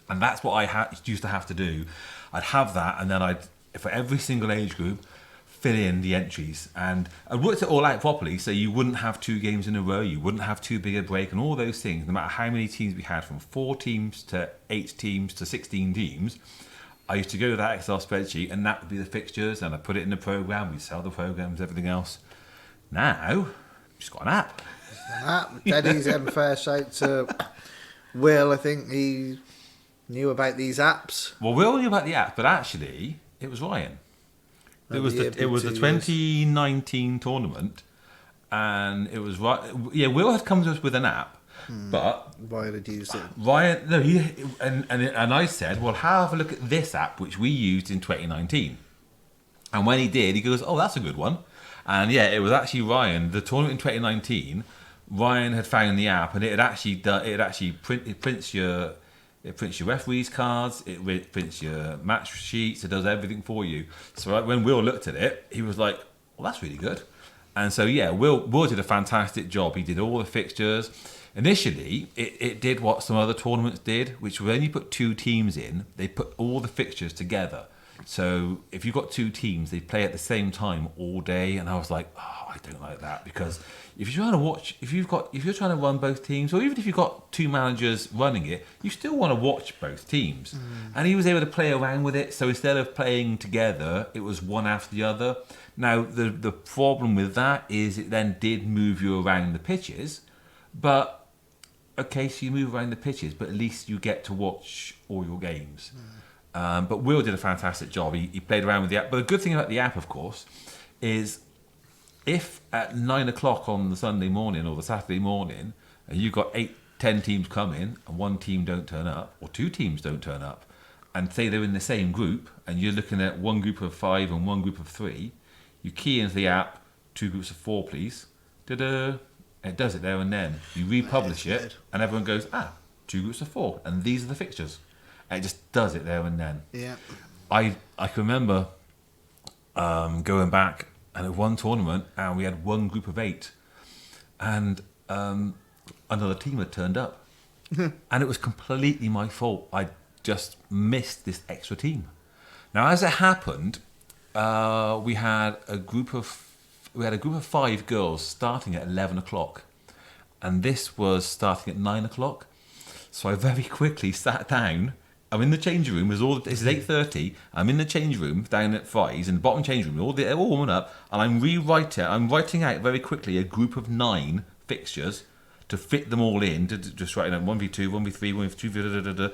C: And that's what I used to have to do. I'd have that, and then I'd, for every single age group, fill in the entries. And I worked it all out properly, so you wouldn't have 2 games in a row, you wouldn't have too big a break, and all those things, no matter how many teams we had, from 4 teams to 8 teams to 16 teams. I used to go to that Excel spreadsheet, and that would be the fixtures, and I put it in the program. We sell the programs, everything else. Now, just got an app.
B: Dead easy and fair shout to Will. I think he knew about these apps.
C: Well, we all knew about the app, but actually, it was Ryan. It was the 2019 tournament, and it was right. Yeah, Will had come to us with an app. But
B: Ryan had used it.
C: Ryan, no, and I said, well, have a look at this app which we used in 2019. And when he did, he goes, oh, that's a good one. And yeah, it was actually Ryan. The tournament in 2019, Ryan had found the app, and it prints your referees cards, it prints your match sheets, it does everything for you. So when Will looked at it, he was like, well, that's really good. And so yeah, Will did a fantastic job. He did all the fixtures. Initially, it did what some other tournaments did, which when you put 2 teams in, they put all the fixtures together. So if you've got 2 teams, they play at the same time all day. And I was like, oh, I don't like that, because if you're trying to run both teams, or even if you've got 2 managers running it, you still want to watch both teams. And he was able to play around with it. So instead of playing together, it was one after the other. Now the problem with that is it then did move you around the pitches, but okay, so you move around the pitches, but at least you get to watch all your games. But Will did a fantastic job. He played around with the app. But the good thing about the app, of course, is if at 9 o'clock on the Sunday morning or the Saturday morning, and you've got 10 teams come in, and 1 team don't turn up, or 2 teams don't turn up, and say they're in the same group, and you're looking at 1 group of 5 and 1 group of 3, you key into the app, 2 groups of 4, please. Ta-da! It does it there and then. You republish it, and everyone goes, 2 groups of 4, and these are the fixtures. And it just does it there and then.
B: Yeah.
C: I can remember going back, and at one tournament, and we had 1 group of 8, and another team had turned up, and it was completely my fault. I just missed this extra team. Now, as it happened, we had a group of 5 girls starting at 11 o'clock, and this was starting at 9 o'clock. So I very quickly sat down. I'm in the change room. This is 8:30. I'm in the change room down at Fry's, in the bottom change room. They're all warming up, and I'm writing out very quickly a group of 9 fixtures to fit them all in. To just write out 1v2, 1v3, 1v2,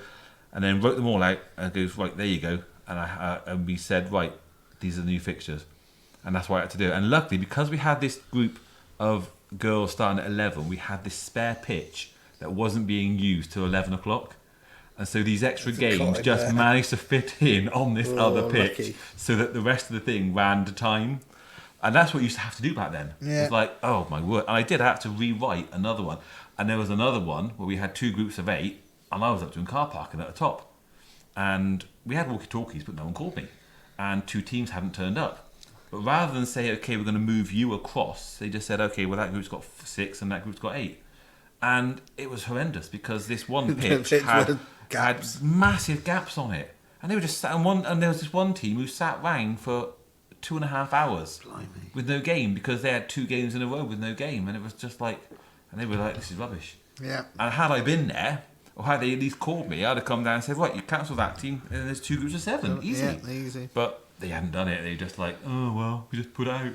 C: and then wrote them all out. And goes, right, there you go. And we said, right, these are the new fixtures. And that's why I had to do it. And luckily, because we had this group of girls starting at 11, we had this spare pitch that wasn't being used till 11 o'clock. And so these extra games just managed to fit in on this other pitch, lucky. So that the rest of the thing ran to time. And that's what you used to have to do back then. Yeah. It's like, oh my word. And I did have to rewrite another one. And there was another one where we had 2 groups of 8, and I was up doing car parking at the top. and we had walkie-talkies, but no one called me, and 2 teams hadn't turned up. But rather than say, okay, we're going to move you across, they just said, okay, well, that group's got 6 and that group's got 8. And it was horrendous because this one pitch had massive gaps on it. And they were just sat and there was this one team who sat round for 2.5 hours with no game because they had 2 games in a row with no game. And it was just like, and they were like, this is rubbish.
B: Yeah.
C: And had I been there, or had they at least called me, I'd have come down and said, right, you cancel that team, and there's 2 groups of 7. Easy.
B: Yeah, easy.
C: But they hadn't done it. They were just like, oh, well, we just put it out.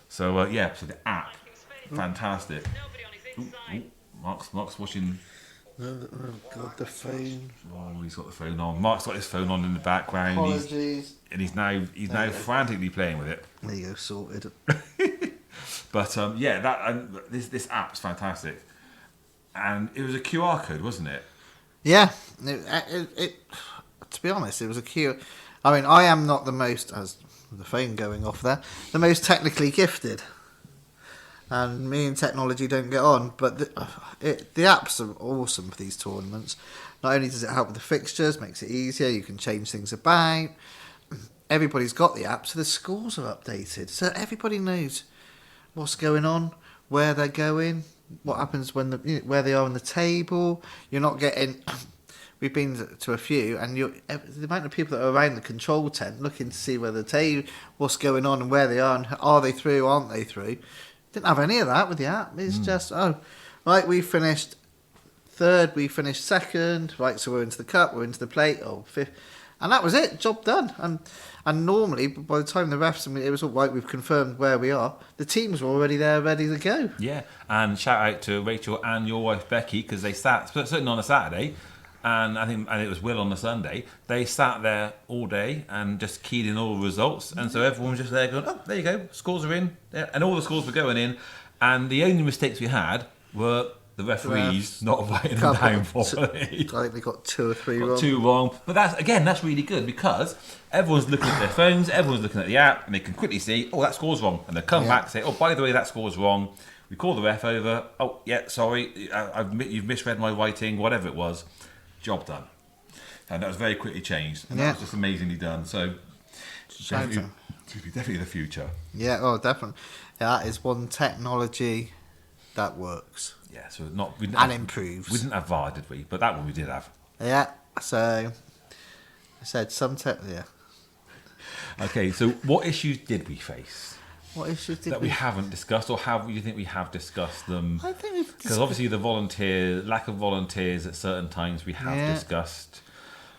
C: So, so the app, fantastic. Mark's watching.
B: Oh, God, the phone.
C: Oh, he's got the phone on. Mark's got his phone on in the background.
B: Apologies.
C: He's now frantically playing with it.
B: There you go, sorted.
C: But this app's fantastic. And it was a QR code, wasn't it?
B: Yeah, it to be honest, it was a Q. I mean, I am not the most, as the phone going off there, the most technically gifted, and me and technology don't get on. But the apps are awesome for these tournaments. Not only does it help with the fixtures, makes it easier. You can change things about. Everybody's got the app, so the scores are updated, so everybody knows what's going on, where they're going, what happens when where they are on the table. You're not getting. We've been to a few, and the amount of people that are around the control tent looking to see where the table, what's going on, and where they are, and are they through, aren't they through? Didn't have any of that with the app. It's just right. We finished 3rd. We finished 2nd. Right, so we're into the cup. We're into the plate. 5th, and that was it. Job done. And normally, by the time the refs, it was all right. We've confirmed where we are. The teams were already there, ready to go.
C: Yeah, and shout out to Rachel and your wife Becky because they sat certainly on a Saturday. And it was Will on the Sunday. They sat there all day and just keyed in all the results. And so everyone was just there going, oh, there you go, scores are in. Yeah. And all the scores were going in. And the only mistakes we had were the referees not writing them down properly.
B: I think we got 2 or 3 wrong.
C: 2 wrong. But that's really good because everyone's looking at their phones, everyone's looking at the app, and they can quickly see, oh, that score's wrong. And they come back and say, oh, by the way, that score's wrong. We call the ref over. Oh, yeah, sorry, you've misread my writing, whatever it was. Job done. And that was very quickly changed. And that was just amazingly done. So, definitely the future.
B: Yeah, oh, definitely. Yeah, that is one technology that works.
C: Yeah, so
B: improves.
C: We didn't have VAR, did we? But that one we did have.
B: Yeah, so I said some yeah.
C: Okay, so what issues did we face?
B: What issues did
C: we haven't discussed, or do you think we have discussed them?
B: I think we've
C: because obviously the lack of volunteers at certain times we have discussed.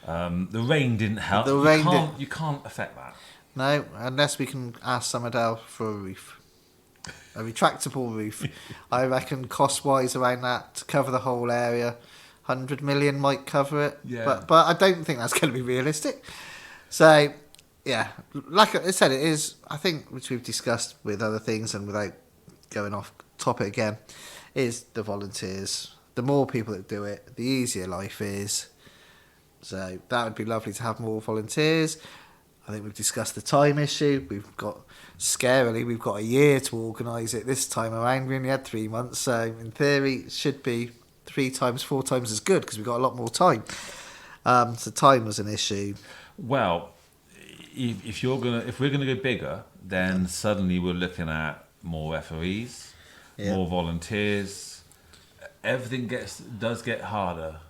C: The rain didn't help. You can't affect that. No,
B: unless we can ask Summerdale for a roof, a retractable roof. I reckon cost-wise around that to cover the whole area, 100 million might cover it.
C: Yeah.
B: But I don't think that's going to be realistic. So. Yeah, like I said, it is, I think, which we've discussed with other things and without going off topic again, is the volunteers. The more people that do it, the easier life is. So that would be lovely to have more volunteers. I think we've discussed the time issue. Scarily, we've got a year to organise it this time around. We only had 3 months, so in theory, it should be 3 times, 4 times as good because we've got a lot more time. So time was an issue.
C: Well, if we're gonna go bigger, then suddenly we're looking at more referees, more volunteers. Everything does get harder.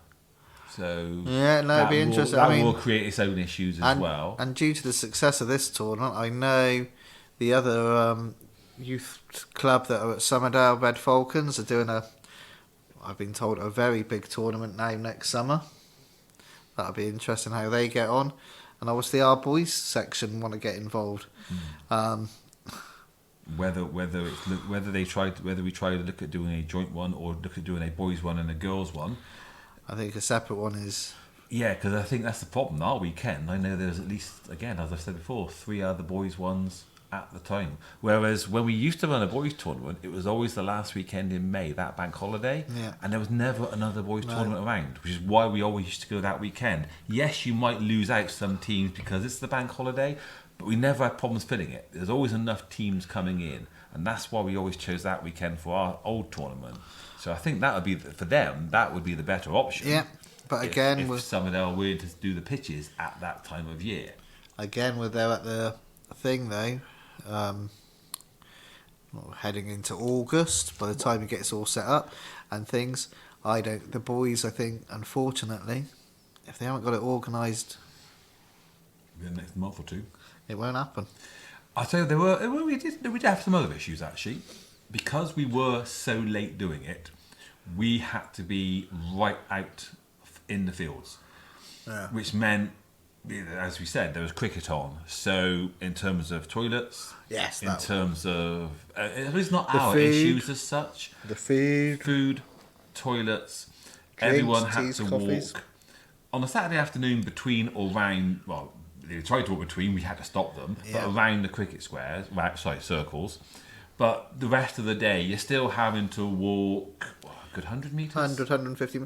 C: So
B: it'd be interesting.
C: That will create its own issues as well.
B: And due to the success of this tournament, I know the other youth club that are at Summerdale, Red Falcons, are doing I've been told, a very big tournament now next summer. That'll be interesting how they get on. And obviously our boys section want to get involved.
C: Whether we try to look at doing a joint one or look at doing a boys one and a girls one.
B: I think a separate one is.
C: Yeah, because I think that's the problem. Our weekend, I know there's at least, again, as I've said before, 3 other boys ones at the time. Whereas when we used to run a boys tournament, it was always the last weekend in May, that bank holiday, and there was never another boys tournament around, which is why we always used to go that weekend. Yes, you might lose out some teams because it's the bank holiday, but we never had problems filling it. There's always enough teams coming in, and that's why we always chose that weekend for our old tournament. So I think that would be, for them, that would be the better option.
B: Yeah. But again,
C: if Somerdale were to do the pitches at that time of year.
B: Again, we're there at the thing though. Heading into August, by the time it gets all set up and things, the boys, I think, unfortunately, if they haven't got it organised,
C: In the next month or two,
B: it won't happen.
C: I tell you, we did have some other issues actually, because we were so late doing it. We had to be right out in the fields, which meant, as we said, there was cricket on. So in terms of toilets,
B: yes,
C: in terms of it's not
B: the
C: our
B: food,
C: issues as such.
B: The food,
C: toilets.
B: drinks,
C: Everyone had
B: teas,
C: to
B: coffees.
C: walk on a Saturday afternoon between or round. Well, they tried to walk between. We had to stop them, but around the cricket squares, circles. But the rest of the day, you're still having to walk a good 100 metres?
B: 150.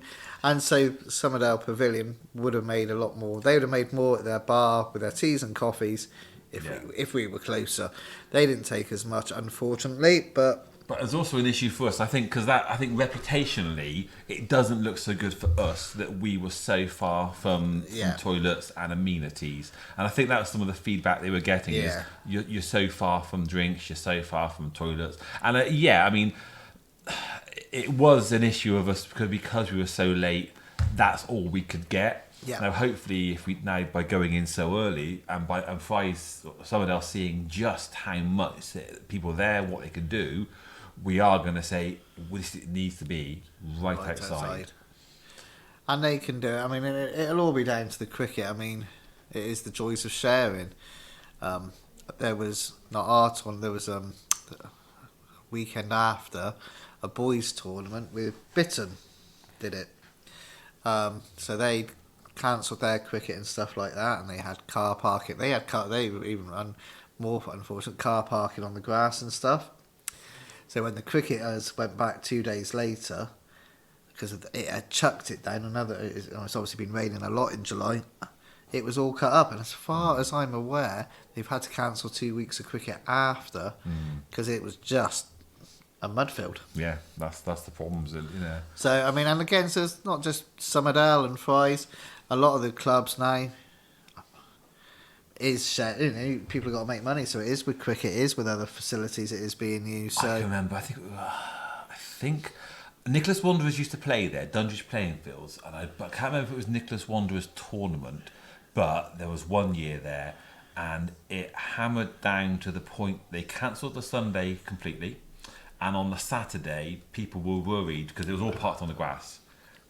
B: And so Somerdale Pavilion would have made a lot more. They would have made more at their bar with their teas and coffees if we were closer. They didn't take as much, unfortunately, but
C: there's also an issue for us, I think, because I think reputationally, it doesn't look so good for us that we were so far from toilets and amenities. And I think that was some of the feedback they were getting is you're so far from drinks, you're so far from toilets. And I mean, it was an issue of us because we were so late, that's all we could get.
B: Yeah.
C: Now, hopefully, by going in so early and Fry's Somerdale seeing just how much people there, what they can do, we are going to say it needs to be right outside.
B: And they can do it. I mean, it'll all be down to the cricket. I mean, it is the joys of sharing. There was not our tournament. There was a weekend after a boys' tournament with Bitton did it. So they cancelled their cricket and stuff like that, and they had car parking. They even run more unfortunate car parking on the grass and stuff. So when the cricketers went back 2 days later, because it had chucked it down it's obviously been raining a lot in July, it was all cut up. And as far as I'm aware, they've had to cancel 2 weeks of cricket after because it was just a mud field.
C: Yeah, that's the problems,
B: So I mean, and again, so it's not just Somerdale and Fry's. A lot of the clubs now is shared. People have got to make money, so it is with cricket, it is with other facilities, it is being used. So
C: I can remember. I think Nicholas Wanderers used to play there, Dundridge playing fields, and I can't remember if it was Nicholas Wanderers tournament, but there was one year there, and it hammered down to the point they cancelled the Sunday completely. And on the Saturday, people were worried because it was all parked on the grass.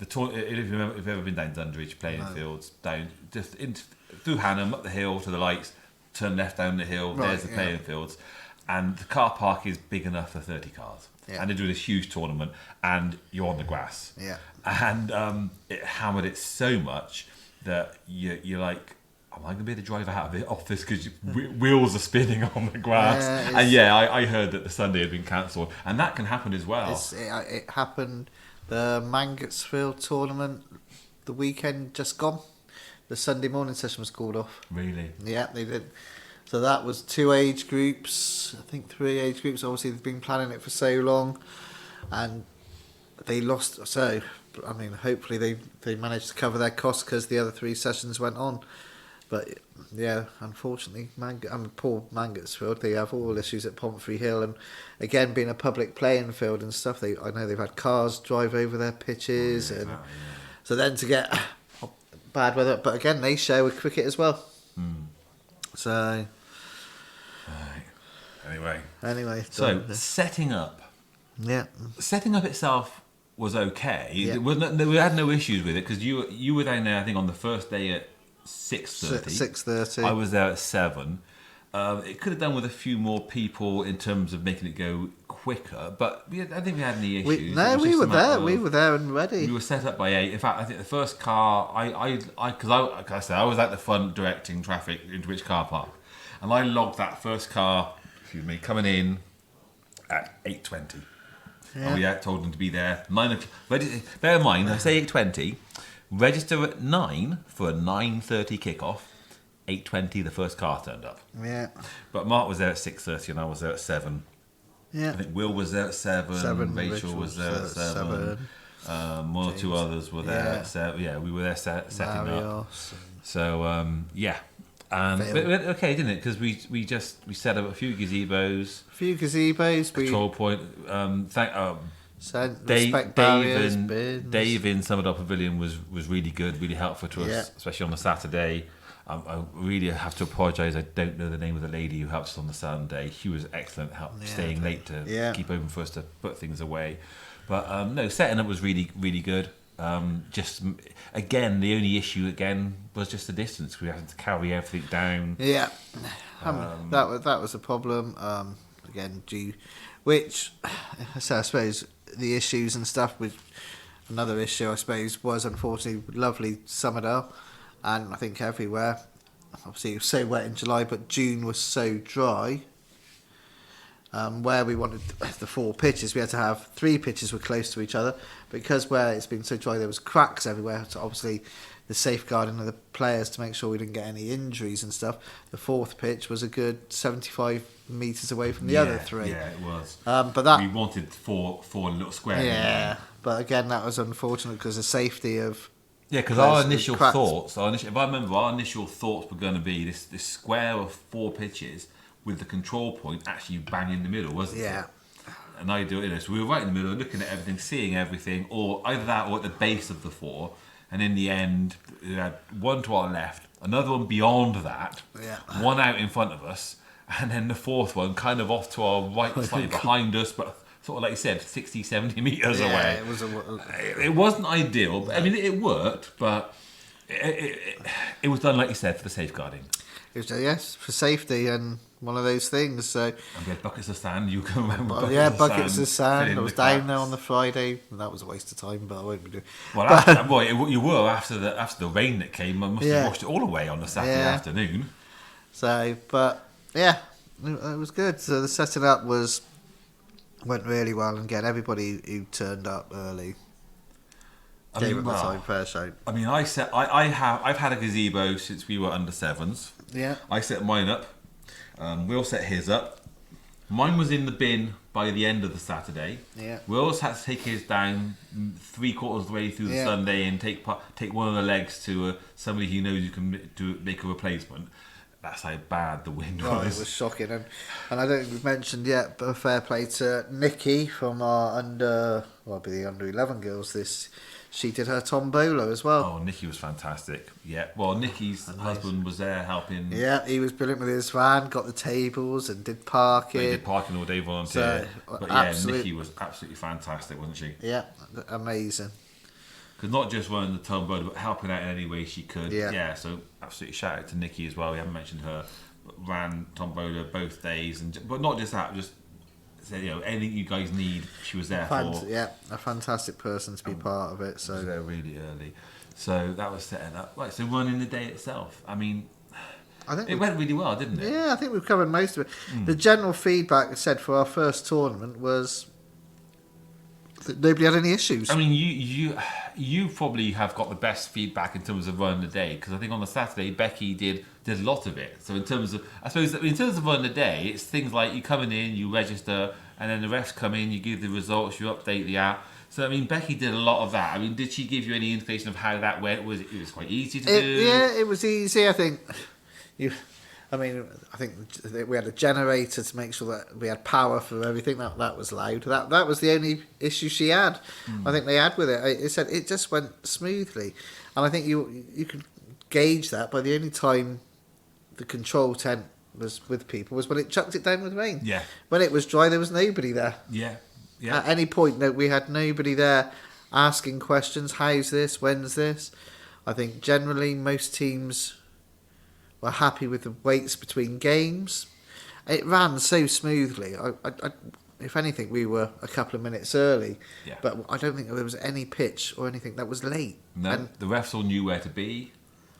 C: If you've ever been down Dundridge playing fields, down just through Hannam, up the hill to the lights, turn left down the hill, there's the playing fields. And the car park is big enough for 30 cars. Yeah. And they're doing this huge tournament, and you're on the grass.
B: Yeah.
C: And it hammered it so much that you're like, am I going to be able to drive out of the office because wheels are spinning on the grass? I heard that the Sunday had been cancelled, and that can happen as well.
B: It happened. The Mangotsfield tournament, the weekend just gone. The Sunday morning session was called off.
C: Really?
B: Yeah, they did. So that was 2 age groups, I think 3 age groups. Obviously, they've been planning it for so long, and they lost. So, I mean, hopefully they managed to cover their costs because the other 3 sessions went on. But yeah, unfortunately, poor Mangotsfield, they have all issues at Pomfrey Hill, and again, being a public playing field and stuff, I know they've had cars drive over their pitches, so then to get bad weather. But again, they share with cricket as well. So anyway,
C: so setting up itself was okay.
B: Yeah.
C: We had no issues with it because you were down there, I think, on the first day at 6:30.
B: 6:30.
C: I was there at 7. It could have done with a few more people in terms of making it go quicker, but I don't think we had any issues.
B: We were there. We were there and ready.
C: We were set up by 8. In fact, I think the first car, because I was at the front directing traffic into which car park, and I logged that first car, coming in at 8:20.
B: Yeah.
C: And we had told them to be there 9. Bear in mind, I say 8:20. Register at 9 for a 9:30 kickoff. 8:20, the first car turned up.
B: Yeah.
C: But Mark was there at 6:30 and I was there at 7.
B: Yeah.
C: I think Will was there at 7. Rachel was there at 7. One or two others were there. We were there setting up.
B: Marios.
C: So yeah, and
B: Phil.
C: but it went okay, didn't it? Because we set up a few gazebos, control point.
B: Respect barriers,
C: Dave in Summerdale Pavilion was really good, really helpful to us, especially on the Saturday. I really have to apologise. I don't know the name of the lady who helped us on the Sunday. She was excellent, staying late to keep open for us to put things away. But no, setting up was really, really good. Just again, the only issue was just the distance. We had to carry everything down.
B: Yeah, that was a problem. Which so I suppose the issues and stuff with another issue, I suppose, was unfortunately lovely Summerdale. And I think everywhere, obviously it was so wet in July, but June was so dry. Where we wanted the 4 pitches, we had to have 3 pitches were close to each other. Because where it's been so dry, there was cracks everywhere. So obviously the safeguarding of the players to make sure we didn't get any injuries and stuff. The 4th pitch was a good 75 metres away from the other 3.
C: Yeah, it was.
B: But that
C: we wanted four little squares.
B: Yeah, but again, that was unfortunate because of safety of.
C: Yeah, because our initial thoughts, if I remember, our initial thoughts were going to be this square of 4 pitches with the control point actually bang in the middle, wasn't it?
B: Yeah.
C: And I do it, so we were right in the middle, looking at everything, seeing everything, or either that or at the base of the 4. And in the end, we had one to our left, another one beyond that, one out in front of us, and then the 4th one kind of off to our right, slightly behind us, but sort of like you said, 60, 70 metres away. It wasn't ideal. But, I mean, it worked, but it was done, like you said, for the safeguarding.
B: It was, for safety and one of those things. So.
C: And we had buckets of sand. You can remember
B: buckets of sand. I was down there on the Friday. And that was a waste of time, but I won't be doing.
C: Well, you were after the rain that came. I must have washed it all away on the Saturday afternoon.
B: So, but yeah, it was good. So the setting up went really well, and again, everybody who turned up early gave it the time fair show.
C: I mean, I've had a gazebo since we were under 7s.
B: Yeah.
C: I set mine up. Will set his up. Mine was in the bin by the end of the Saturday.
B: Yeah.
C: Will's had to take his down 3/4 of the way through the Sunday and take one of the legs to somebody he knows who can make a replacement. That's how bad the wind was.
B: It was shocking, and I don't think we've mentioned yet, but a fair play to Nikki from our the under 11 girls. She did her tombola as well.
C: Oh, Nikki was fantastic. Yeah, well, Nikki's husband was there helping.
B: Yeah, he was brilliant with his van, got the tables and did parking.
C: They did parking all day, volunteer. But Nikki was absolutely fantastic, wasn't she?
B: Yeah, amazing.
C: Because not just running the tombola, but helping out in any way she could.
B: Yeah.
C: So absolutely shout out to Nikki as well. We haven't mentioned her. But ran tombola both days, but not just that. Just said, anything you guys need, she was there for.
B: Yeah, a fantastic person to be part of it. So
C: she was there really early. So that was setting up. Right, so running the day itself. I mean, I think it went really well, didn't it?
B: Yeah, I think we've covered most of it. The general feedback said for our first tournament was that nobody had any issues.
C: I mean, you probably have got the best feedback in terms of running the day, because I think on the Saturday Becky did a lot of it. So in terms of running the day, it's things like you coming in, you register, and then the refs come in, you give the results, you update the app. So I mean, Becky did a lot of that. I mean, did she give you any indication of how that went? It was quite easy to do?
B: Yeah, it was easy. I think I think we had a generator to make sure that we had power for everything. That was loud. That was the only issue she had. I think they had with it. It said it just went smoothly, and I think you could gauge that by the only time the control tent was with people was when it chucked it down with rain.
C: Yeah.
B: When it was dry, there was nobody there.
C: Yeah. Yeah.
B: At any point, we had nobody there asking questions. How's this? When's this? I think generally most teams were happy with the waits between games. It ran so smoothly. I if anything, we were a couple of minutes early.
C: Yeah.
B: But I don't think there was any pitch or anything that was late.
C: No, and the refs all knew where to be.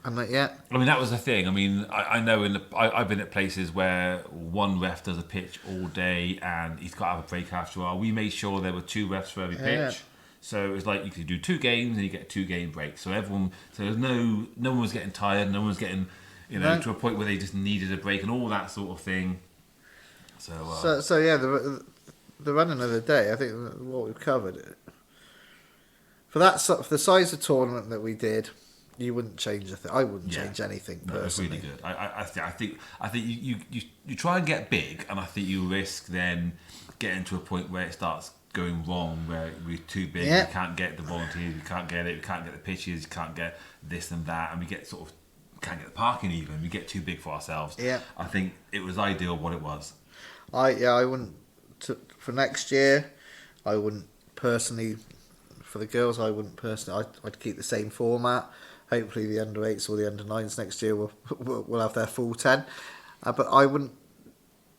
B: I'm like, yeah.
C: I mean, that was the thing. I mean, I know I've been at places where one ref does a pitch all day and he's got to have a break after a while. We made sure there were 2 refs for every pitch. So it was like you could do 2 games and you get a 2-game break. So there's no one was getting tired, no one was getting to a point where they just needed a break and all that sort of thing. So
B: yeah, the running of the day, I think what we've covered, for that sort of the size of tournament that we did, you wouldn't change a thing. I wouldn't
C: Yeah.
B: change anything
C: No, it's
B: personally.
C: really good. I think you try and get big, and I think you risk then getting to a point where it starts going wrong, where we're too big.
B: Yeah.
C: We can't get the volunteers, we can't get it, we can't get the pitches, you can't get this and that, and we get sort of can't get the parking even. We get too big for ourselves.
B: Yeah.
C: I think it was ideal what it was.
B: I wouldn't for next year. I wouldn't personally. For the girls, I wouldn't personally. I'd keep the same format. Hopefully, the under 8s or the under 9s next year will have their full 10. But I wouldn't.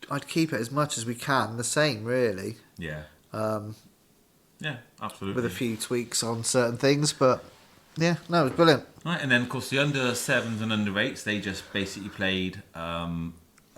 B: I'd keep it as much as we can the same, really.
C: Yeah. Yeah, absolutely.
B: With a few tweaks on certain things, but yeah, no, it was brilliant.
C: Right, and then of course the under 7s and under 8s, they just basically played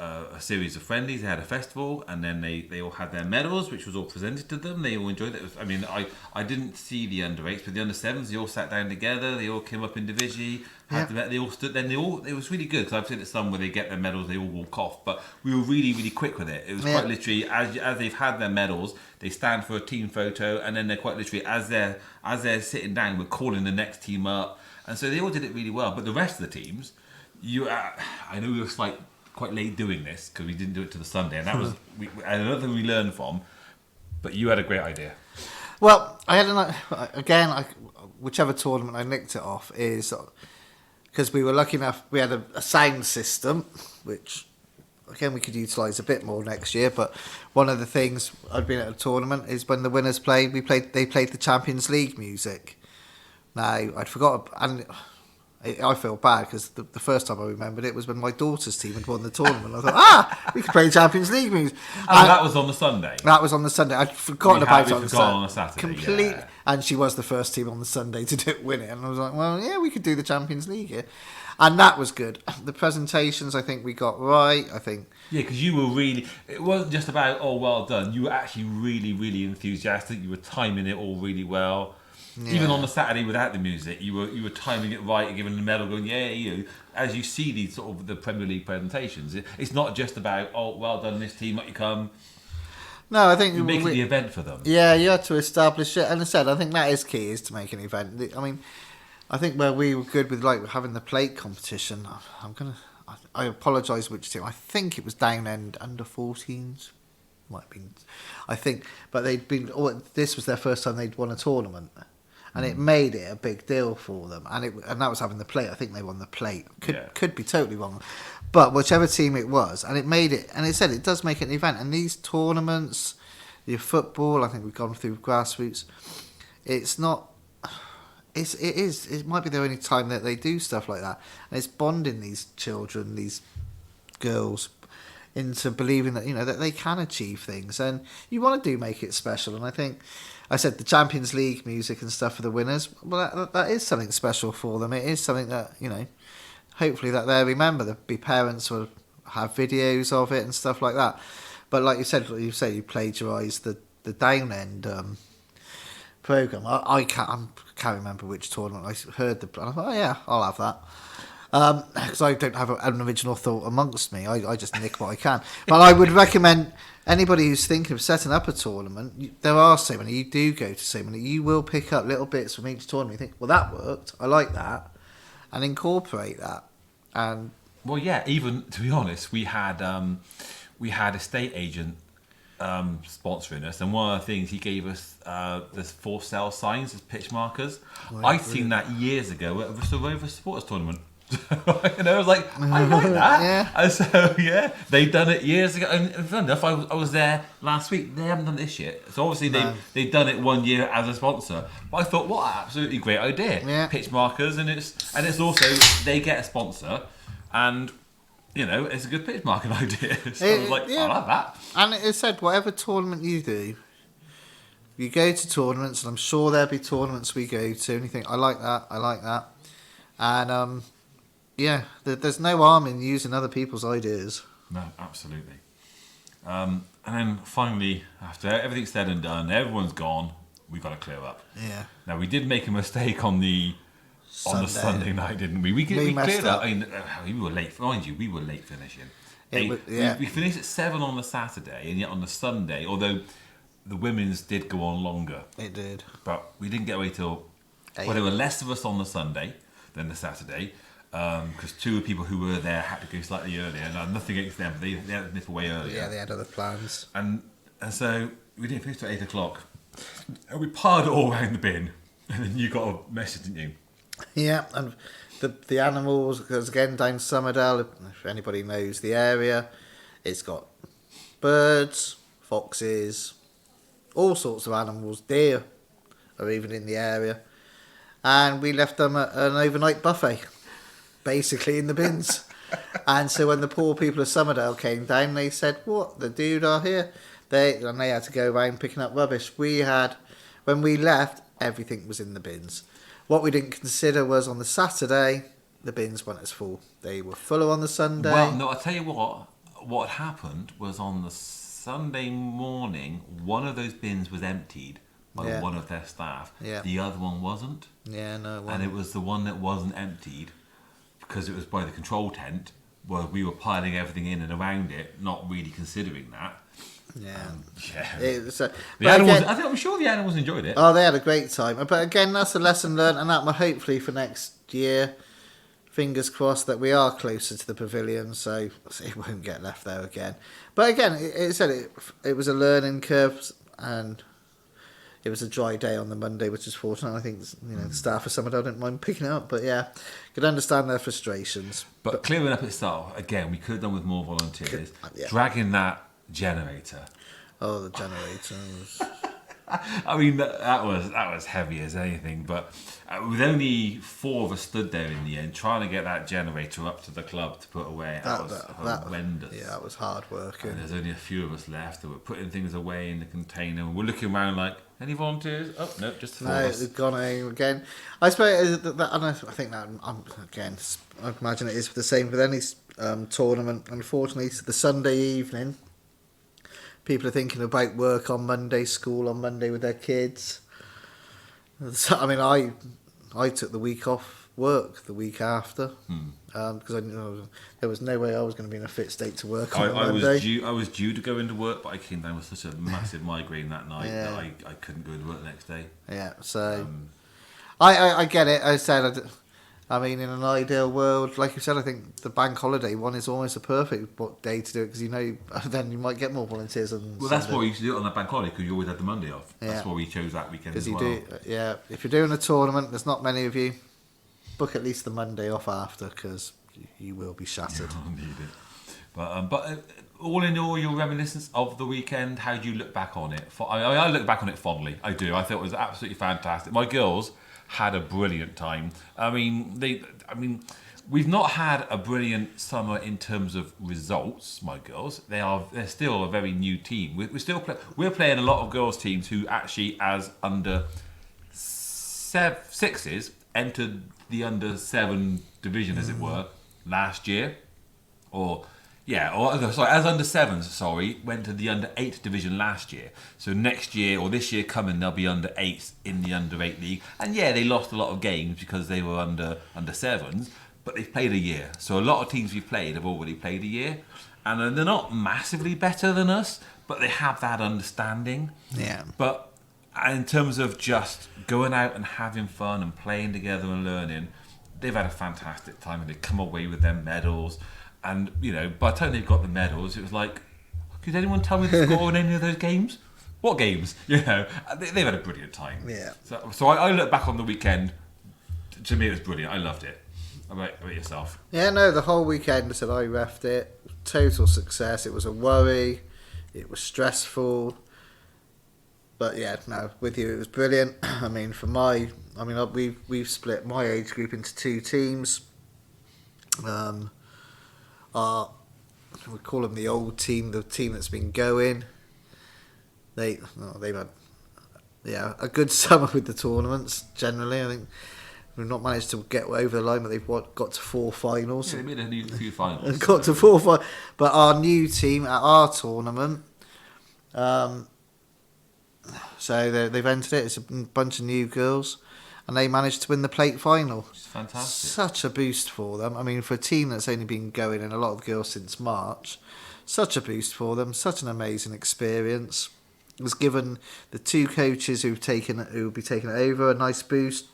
C: a series of friendlies. They had a festival, and then they all had their medals, which was all presented to them. They all enjoyed it. I mean, I didn't see the under 8s, but the under 7s, they all sat down together. They all came up individually. They all stood. Then it was really good, because I've seen it some where they get their medals, they all walk off. But we were really, really quick with it. It was quite literally as they've had their medals, they stand for a team photo, and then they're quite literally as they're sitting down, we're calling the next team up, and so they all did it really well. But the rest of the teams, I know we were quite late doing this because we didn't do it to the Sunday, and that was another thing we learned from. But you had a great idea.
B: Well, I had whichever tournament I nicked it off is because we were lucky enough. We had a sound system, which again we could utilise a bit more next year. But one of the things I'd been at a tournament is when the winners played, they played the Champions League music. Now I'd forgot, and I feel bad because the first time I remembered it was when my daughter's team had won the tournament. I thought, we could play Champions League music.
C: And that was on the Sunday.
B: That was on the Sunday. I'd forgotten about it on
C: the Saturday.
B: Complete.
C: Yeah.
B: And she was the first team on the Sunday to win it. And I was like, well, yeah, we could do the Champions League here. And that was good. The presentations, I think we got right. I think.
C: Yeah, because you were really. It wasn't just about well done. You were actually really, really enthusiastic. You were timing it all really well. Yeah. Even on the Saturday without the music, you were timing it right and giving the medal, going, as you see these sort of the Premier League presentations, it's not just about well done, this team, up you come.
B: No, I think
C: you make it the event for them.
B: Yeah, you had to establish it, and I said I think that is key, is to make an event. I mean, I think where we were good with having the plate competition. I apologise which team. I think it was Down End under 14s. Might have been, I think, but they'd been. This was their first time they'd won a tournament. And it made it a big deal for them, and that was having the plate. I think they won the plate. Could be totally wrong, but whichever team it was, and it made it. And it said it does make it an event. And these tournaments, your football, I think we've gone through grassroots. It's not. It is. It might be the only time that they do stuff like that, and it's bonding these children, these girls, into believing that that they can achieve things, and you want to make it special. And I think. I said the Champions League music and stuff for the winners. Well, that is something special for them. It is something that hopefully that they remember. The parents will have videos of it and stuff like that. But like you said, you plagiarised the Down End program. I can't remember which tournament I heard the. I thought, I'll have that. Because I don't have an original thought amongst me. I just nick what I can. But I would recommend anybody who's thinking of setting up a tournament, there are so many, you do go to so many, you will pick up little bits from each tournament. You think, well, that worked, I like that, and incorporate that. And
C: well, yeah, even to be honest, we had a state agent sponsoring us, and one of the things he gave us this for sale signs as pitch markers. I'd seen that years ago at a Bristol Rovers supporters tournament. I was like, I like that.
B: Yeah.
C: And so they've done it years ago. And fun enough, I was there last week. They haven't done this yet. So obviously they've done it 1 year as a sponsor. But I thought, what an absolutely great idea.
B: Yeah.
C: Pitch markers, and it's also they get a sponsor, and it's a good pitch marking idea. So I was like, I like that.
B: And it said whatever tournament you do, you go to tournaments, and I'm sure there'll be tournaments we go to, and you think, I like that, and there's no harm in using other people's ideas.
C: No, absolutely. And then finally, after everything's said and done, everyone's gone, we've got to clear up.
B: Yeah.
C: Now, we did make a mistake on the Sunday night, didn't we? We cleared up. I mean, we were late. Mind you, we were late finishing. We finished at 7 on the Saturday, and yet on the Sunday, although the women's did go on longer.
B: It did.
C: But we didn't get away till Well, there were less of us on the Sunday than the Saturday, because two people who were there had to go slightly earlier, and nothing against them, but they had to nip away earlier.
B: Yeah, they had other plans.
C: And so we didn't finish till 8 o'clock. And we piled it all around the bin, and then you got a message, didn't you?
B: Yeah, and the animals, because again, down Somerdale, if anybody knows the area, it's got birds, foxes, all sorts of animals, deer are even in the area. And we left them an overnight buffet, basically in the bins. And so when the poor people of Somerdale came down, they said, "What, the dude are here?" They had to go around picking up rubbish. When we left, everything was in the bins. What we didn't consider was on the Saturday, the bins weren't as full. They were fuller on the Sunday.
C: Well, no, I'll tell you what happened was on the Sunday morning, one of those bins was emptied by one of their staff.
B: Yeah.
C: The other one wasn't.
B: Yeah, no, it wasn't.
C: And it was the one that wasn't emptied, because it was by the control tent, where we were piling everything in and around it, not really considering that.
B: Yeah.
C: It
B: was,
C: the animals, I'm sure the animals enjoyed it.
B: Oh, they had a great time. But again, that's a lesson learned, and that will hopefully for next year, fingers crossed, that we are closer to the pavilion, so it won't get left there again. But again, it was a learning curve, and it was a dry day on the Monday, which is fortunate. I think the staff of Somerdale didn't mind picking it up, but yeah, could understand their frustrations.
C: But clearing up itself, again, we could have done with more volunteers.
B: Yeah.
C: Dragging that generator.
B: Oh, the generators.
C: I mean, that was heavy as anything, but with only 4 of us stood there in the end, trying to get that generator up to the club to put away, that was horrendous.
B: Yeah, that was hard work.
C: And there's only a few of us left, and we're putting things away in the container, and we're looking around like, any volunteers? Oh, no, just 4 of us.
B: They've gone home again. I suppose I think that, again, I imagine it is the same with any tournament. Unfortunately, the Sunday evening, people are thinking about work on Monday, school on Monday with their kids. So, I mean, I took the week off work the week after because I knew there was no way I was going to be in a fit state to work on Monday.
C: I was due to go into work, but I came down with such a massive migraine that night that I couldn't go to work the next day.
B: Yeah, so I get it. I mean, in an ideal world, like you said, I think the bank holiday one is almost a perfect day to do it, because then you might get more volunteers on Sunday.
C: That's why we used to do it on that bank holiday, because you always had the Monday off.
B: Yeah.
C: That's why we chose that weekend as well.
B: If you're doing a tournament, there's not many of you, book at least the Monday off after, because you will be shattered.
C: You'll need it. But all in all, your reminiscence of the weekend, how do you look back on it? I look back on it fondly. I do. I thought it was absolutely fantastic. My girls had a brilliant time. I mean, we've not had a brilliant summer in terms of results. My girls, they're still a very new team. We're playing a lot of girls teams who actually, as under 6s, entered the under 7 division, as it were, last year, as under 7s, went to the under 8 division last year. So next year or this year coming, they'll be under 8s in the under 8 league. And yeah, they lost a lot of games because they were under 7s, but they've played a year. So a lot of teams we've played have already played a year, and they're not massively better than us, but they have that understanding.
B: Yeah.
C: But in terms of just going out and having fun and playing together and learning, they've had a fantastic time, and they've come away with their medals. And, by the time they've got the medals, it was like, could anyone tell me the score in any of those games? What games? They've had a brilliant time.
B: Yeah.
C: So I look back on the weekend, to me it was brilliant. I loved it. How about yourself?
B: Yeah, no, the whole weekend, I said I refed it. Total success. It was a worry. It was stressful. But yeah, no, with you, it was brilliant. I mean, we've split my age group into 2 teams. We call them the old team, the team that's been going. They've had a good summer with the tournaments. Generally, I think we've not managed to get over the line, but they've got to 4 finals.
C: Yeah, they made a few finals.
B: Got to 4 finals. But our new team at our tournament, so they've entered it. It's a bunch of new girls, and they managed to win the plate final.
C: Which is fantastic.
B: Such a boost for them. I mean, for a team that's only been going, and a lot of girls since March, such a boost for them. Such an amazing experience. It was given the 2 coaches who will be taking it over a nice boost.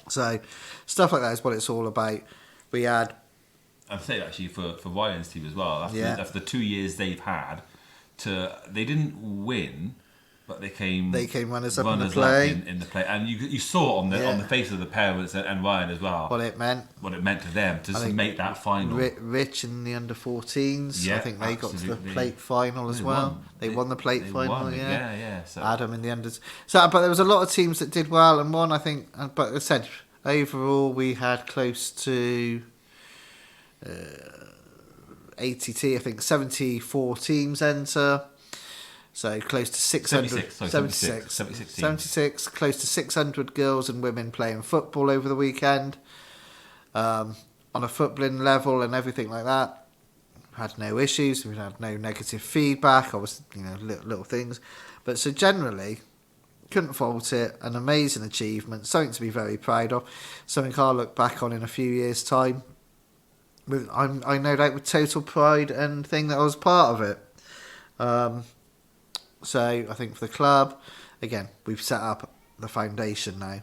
B: So stuff like that is what it's all about. We had
C: I'd say actually for Ryan's team as well. After the 2 years they've had, they didn't win, but they came
B: runners up in the play.
C: In the play, and you saw on the face of the parents and Ryan as well
B: what it meant
C: to them to make that final.
B: Rich in the under-14s, I think they got to the plate final as well. They won the plate final. So. Adam in the unders. So, but there was a lot of teams that did well and won. I think, but as I said, overall we had close to 80. I think 74 teams enter. So close to 600, 76, close to 600 girls and women playing football over the weekend. On a footballing level and everything like that, had no issues. We had no negative feedback. Obviously, little things, but so generally, couldn't fault it. An amazing achievement, something to be very proud of. Something I'll look back on in a few years' time. I no doubt with total pride and thing that I was part of it. So I think for the club, again, we've set up the foundation now.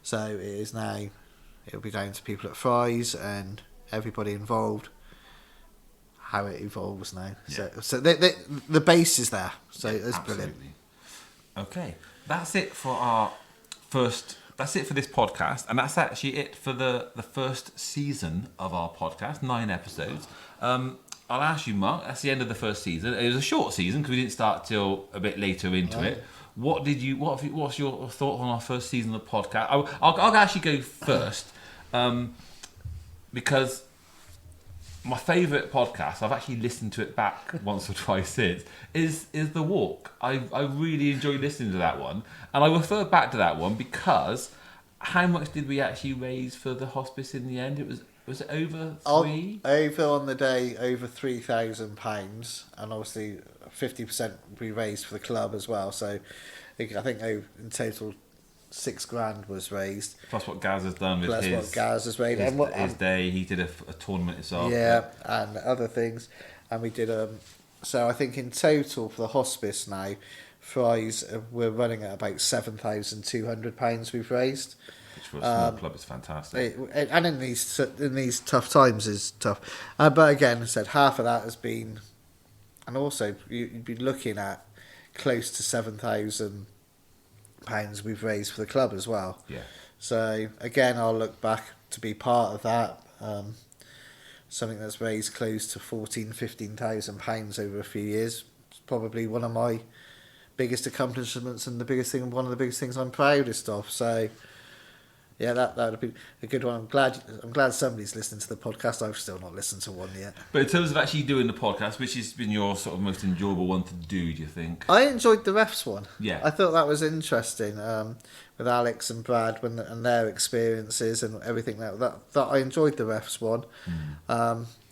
B: So it'll be down to people at Fry's and everybody involved how it evolves now. Yeah. So the base is there. So it's brilliant.
C: Okay, that's it for our first. That's it for this podcast, and that's actually it for the first season of our podcast. 9 episodes. I'll ask you, Mark. That's the end of the first season. It was a short season because we didn't start till a bit later into it. What's your thought on our first season of the podcast? I'll actually go first because my favourite podcast, I've actually listened to it back once or twice since, is The Walk. I really enjoy listening to that one, and I refer back to that one because how much did we actually raise for the hospice in the end? Was it over 3?
B: Over on the day, over £3,000, and obviously 50% we raised for the club as well. So I think in total £6,000 was raised.
C: Plus what Gaz has done with
B: his
C: day. He did a tournament himself.
B: Yeah, and other things, and we did So I think in total for the hospice now, Fry's we're running at about £7,200 we've raised.
C: For a small club, it's fantastic.
B: And in these tough times is tough. But again, I said half of that has been, and also you'd be looking at close to £7,000 we've raised for the club as well.
C: Yeah. So
B: again, I'll look back to be part of that. Something that's raised close to £14,000-15,000 over a few years. It's probably one of my biggest accomplishments and one of the biggest things I'm proudest of. So. Yeah, that would be a good one. I'm glad somebody's listening to the podcast. I've still not listened to one yet.
C: But in terms of actually doing the podcast, which has been your sort of most enjoyable one to do you think?
B: I enjoyed the refs one.
C: Yeah,
B: I thought that was interesting with Alex and Brad and their experiences and everything that I enjoyed the refs one.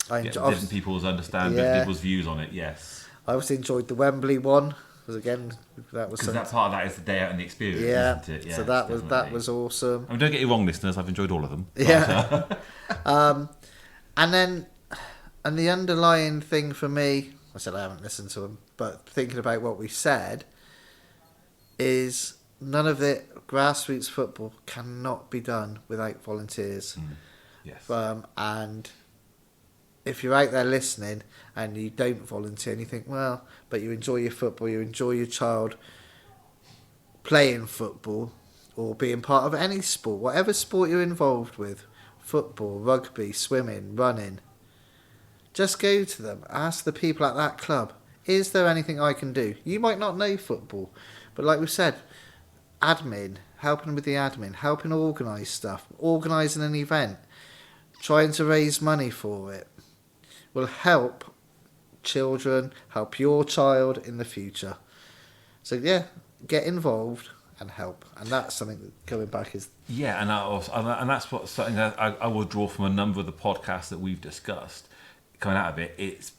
C: Different people's people's views on it. Yes,
B: I obviously enjoyed the Wembley one. Because again, that was
C: that part of that is the day out and the experience, isn't it? Yeah,
B: so that was awesome.
C: I mean, don't get you wrong, listeners. I've enjoyed all of them.
B: Yeah. And the underlying thing for me, I said I haven't listened to them, but thinking about what we said, is none of it. Grassroots football cannot be done without volunteers.
C: Yes.
B: And if you're out there listening and you don't volunteer and you think, well, but you enjoy your football, you enjoy your child playing football or being part of any sport, whatever sport you're involved with, football, rugby, swimming, running, just go to them, ask the people at that club, is there anything I can do? You might not know football, but like we said, admin, helping with the admin, helping organise stuff, organising an event, trying to raise money for it, will help children, help your child in the future. So yeah, get involved and help, and that's something that coming back is
C: and that's something that I will draw from a number of the podcasts that we've discussed. Coming out of it,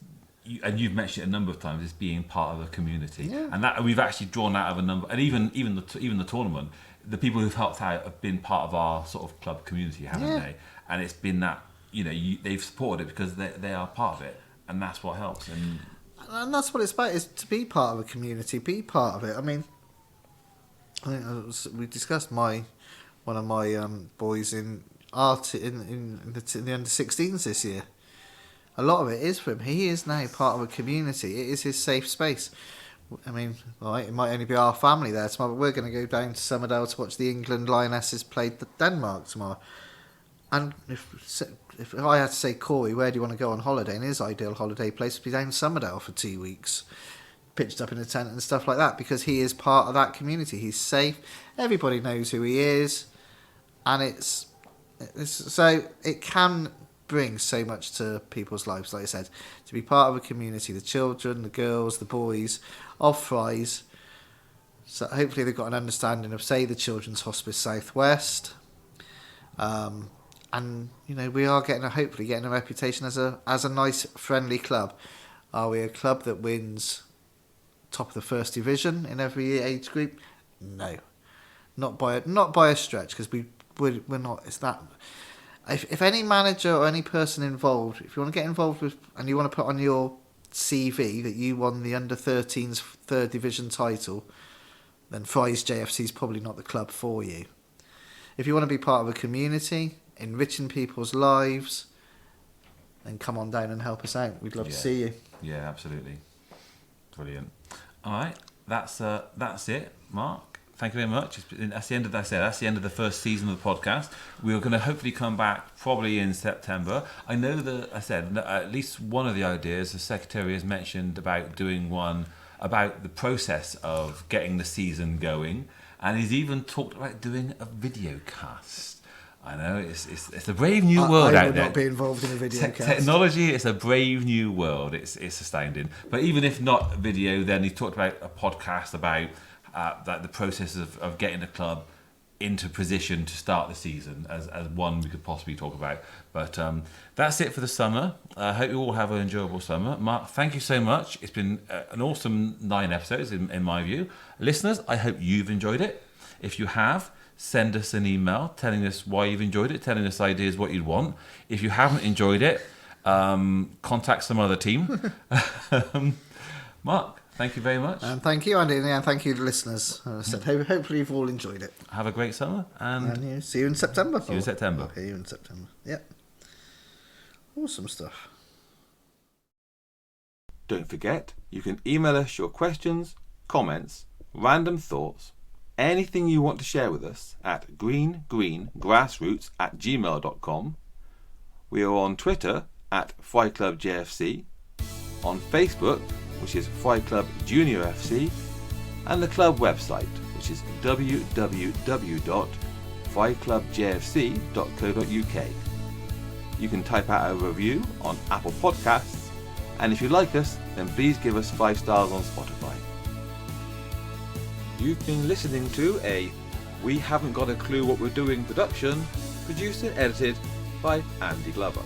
C: and you've mentioned it a number of times, is being part of a community, and that we've actually drawn out of a number, and even the tournament, the people who've helped out have been part of our sort of club community, haven't they? And it's been that they've supported it because they are part of it, and that's what helps.
B: And that's what it's about, is to be part of a community, be part of it. I mean, I think we discussed my one of my boys in art in the under 16s this year. A lot of it is for him. He is now part of a community. It is his safe space. I mean, right, it might only be our family there tomorrow, but we're going to go down to Somerdale to watch the England Lionesses play Denmark tomorrow. And if I had to say, Corey, where do you want to go on holiday? And his ideal holiday place would be down Somerdale for 2 weeks, pitched up in a tent and stuff like that, because he is part of that community. He's safe. Everybody knows who he is, and it's so it can bring so much to people's lives. Like I said, to be part of a community, the children, the girls, the boys of Fry's. So hopefully they've got an understanding of, say, the Children's Hospice Southwest. And we are hopefully getting a reputation as a nice, friendly club. Are we a club that wins top of the first division in every age group? No, not by a stretch, because we're not. It's that. If any manager or any person involved, if you want to get involved with, and you want to put on your CV that you won the under 13's third division title, then Fry's JFC is probably not the club for you. If you want to be part of a community, enriching people's lives, then come on down and help us out. We'd love to see you.
C: Yeah, absolutely. Brilliant. All right, that's it, Mark. Thank you very much. That's the end of That's the end of the first season of the podcast. We're going to hopefully come back probably in September. I know that I said at least one of the ideas the secretary has mentioned about doing one about the process of getting the season going, and he's even talked about doing a video cast. I know it's a brave new world
B: I
C: out
B: would
C: there.
B: not be involved in a video cast.
C: Technology is a brave new world. It's astounding. But even if not video, then he talked about a podcast about the process of getting the club into position to start the season as one we could possibly talk about. But that's it for the summer. I hope you all have an enjoyable summer. Mark, thank you so much. It's been an awesome 9 episodes in my view. Listeners, I hope you've enjoyed it. If you have, send us an email telling us why you've enjoyed it, telling us ideas what you'd want. If you haven't enjoyed it, contact some other team. Mark, thank you very much.
B: And thank you, Andy, and thank you, listeners. As I said, hopefully you've all enjoyed it.
C: Have a great summer, and
B: see you in September.
C: See you in September.
B: Okay, you in September. Yep. Awesome stuff.
A: Don't forget, you can email us your questions, comments, random thoughts, anything you want to share with us at greengrassroots@gmail.com. We are on Twitter at Fry Club JFC, on Facebook, which is Fry Club Junior FC, and the club website, which is www.fryclubjfc.co.uk. You can type out a review on Apple Podcasts, and if you like us, then please give us 5 stars on Spotify. You've been listening to a We Haven't Got a Clue What We're Doing production, produced and edited by Andy Glover.